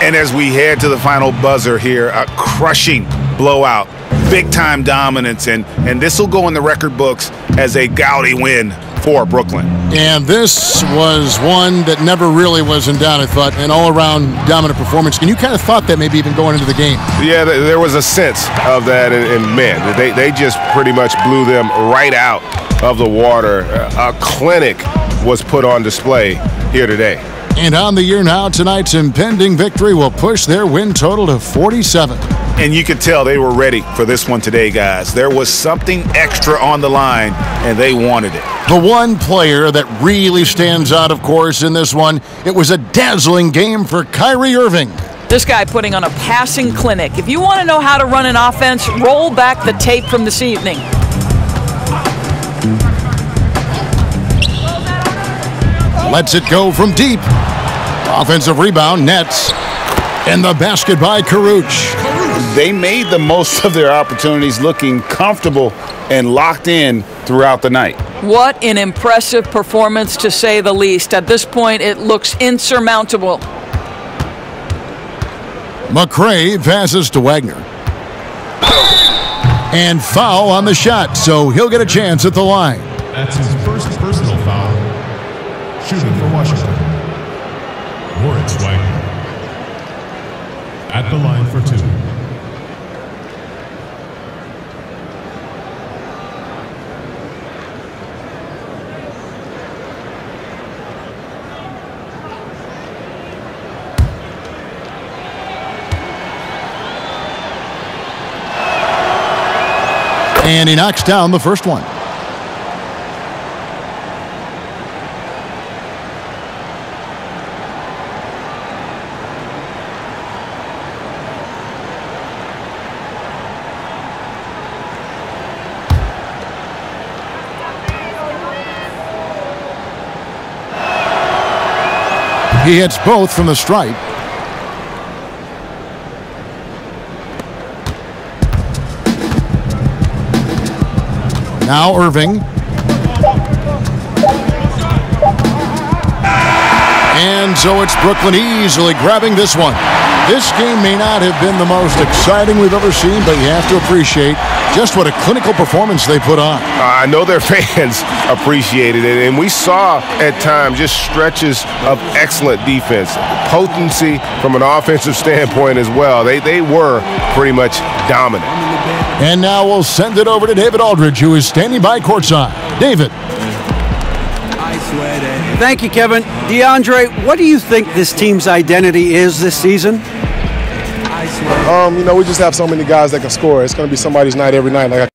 And as we head to the final buzzer here, a crushing blowout. Big-time dominance. And this will go in the record books as a gaudy win for Brooklyn. And this was one that never really was in doubt, I thought, an all-around dominant performance. And you kind of thought that maybe even going into the game. Yeah, there was a sense of that, and man, they just pretty much blew them right out of the water. A clinic was put on display here today. And on the year now, tonight's impending victory will push their win total to 47. And you could tell they were ready for this one today, guys. There was something extra on the line, and they wanted it. The one player that really stands out, of course, in this one, it was a dazzling game for Kyrie Irving. This guy putting on a passing clinic. If you want to know how to run an offense, roll back the tape from this evening. Lets it go from deep. Offensive rebound, nets. And the basket by Karuch. They made the most of their opportunities, looking comfortable and locked in throughout the night. What an impressive performance, to say the least. At this point, it looks insurmountable. McRae passes to Wagner. And foul on the shot, so he'll get a chance at the line. That's his first personal foul. Shooting for Washington, Moritz Wagner. At the line for 2. And he knocks down the first one. He hits both from the stripe. Now Irving. And so it's Brooklyn easily grabbing this one. This game may not have been the most exciting we've ever seen, but you have to appreciate just what a clinical performance they put on. I know their fans appreciated it, and we saw at times just stretches of excellent defense, potency from an offensive standpoint as well. They were pretty much dominant. And now we'll send it over to David Aldridge, who is standing by courtside. David. Thank you, Kevin. DeAndre, what do you think this team's identity is this season? We just have so many guys that can score. It's going to be somebody's night every night. Like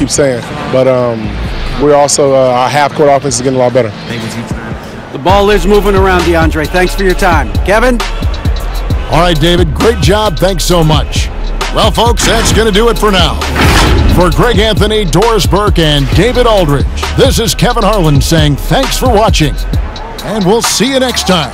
keep saying. But we're also, our half-court offense is getting a lot better. The ball is moving around, DeAndre. Thanks for your time. Kevin? All right, David, great job. Thanks so much. Well, folks, that's going to do it for now. For Greg Anthony, Doris Burke, and David Aldridge, this is Kevin Harlan saying thanks for watching, and we'll see you next time.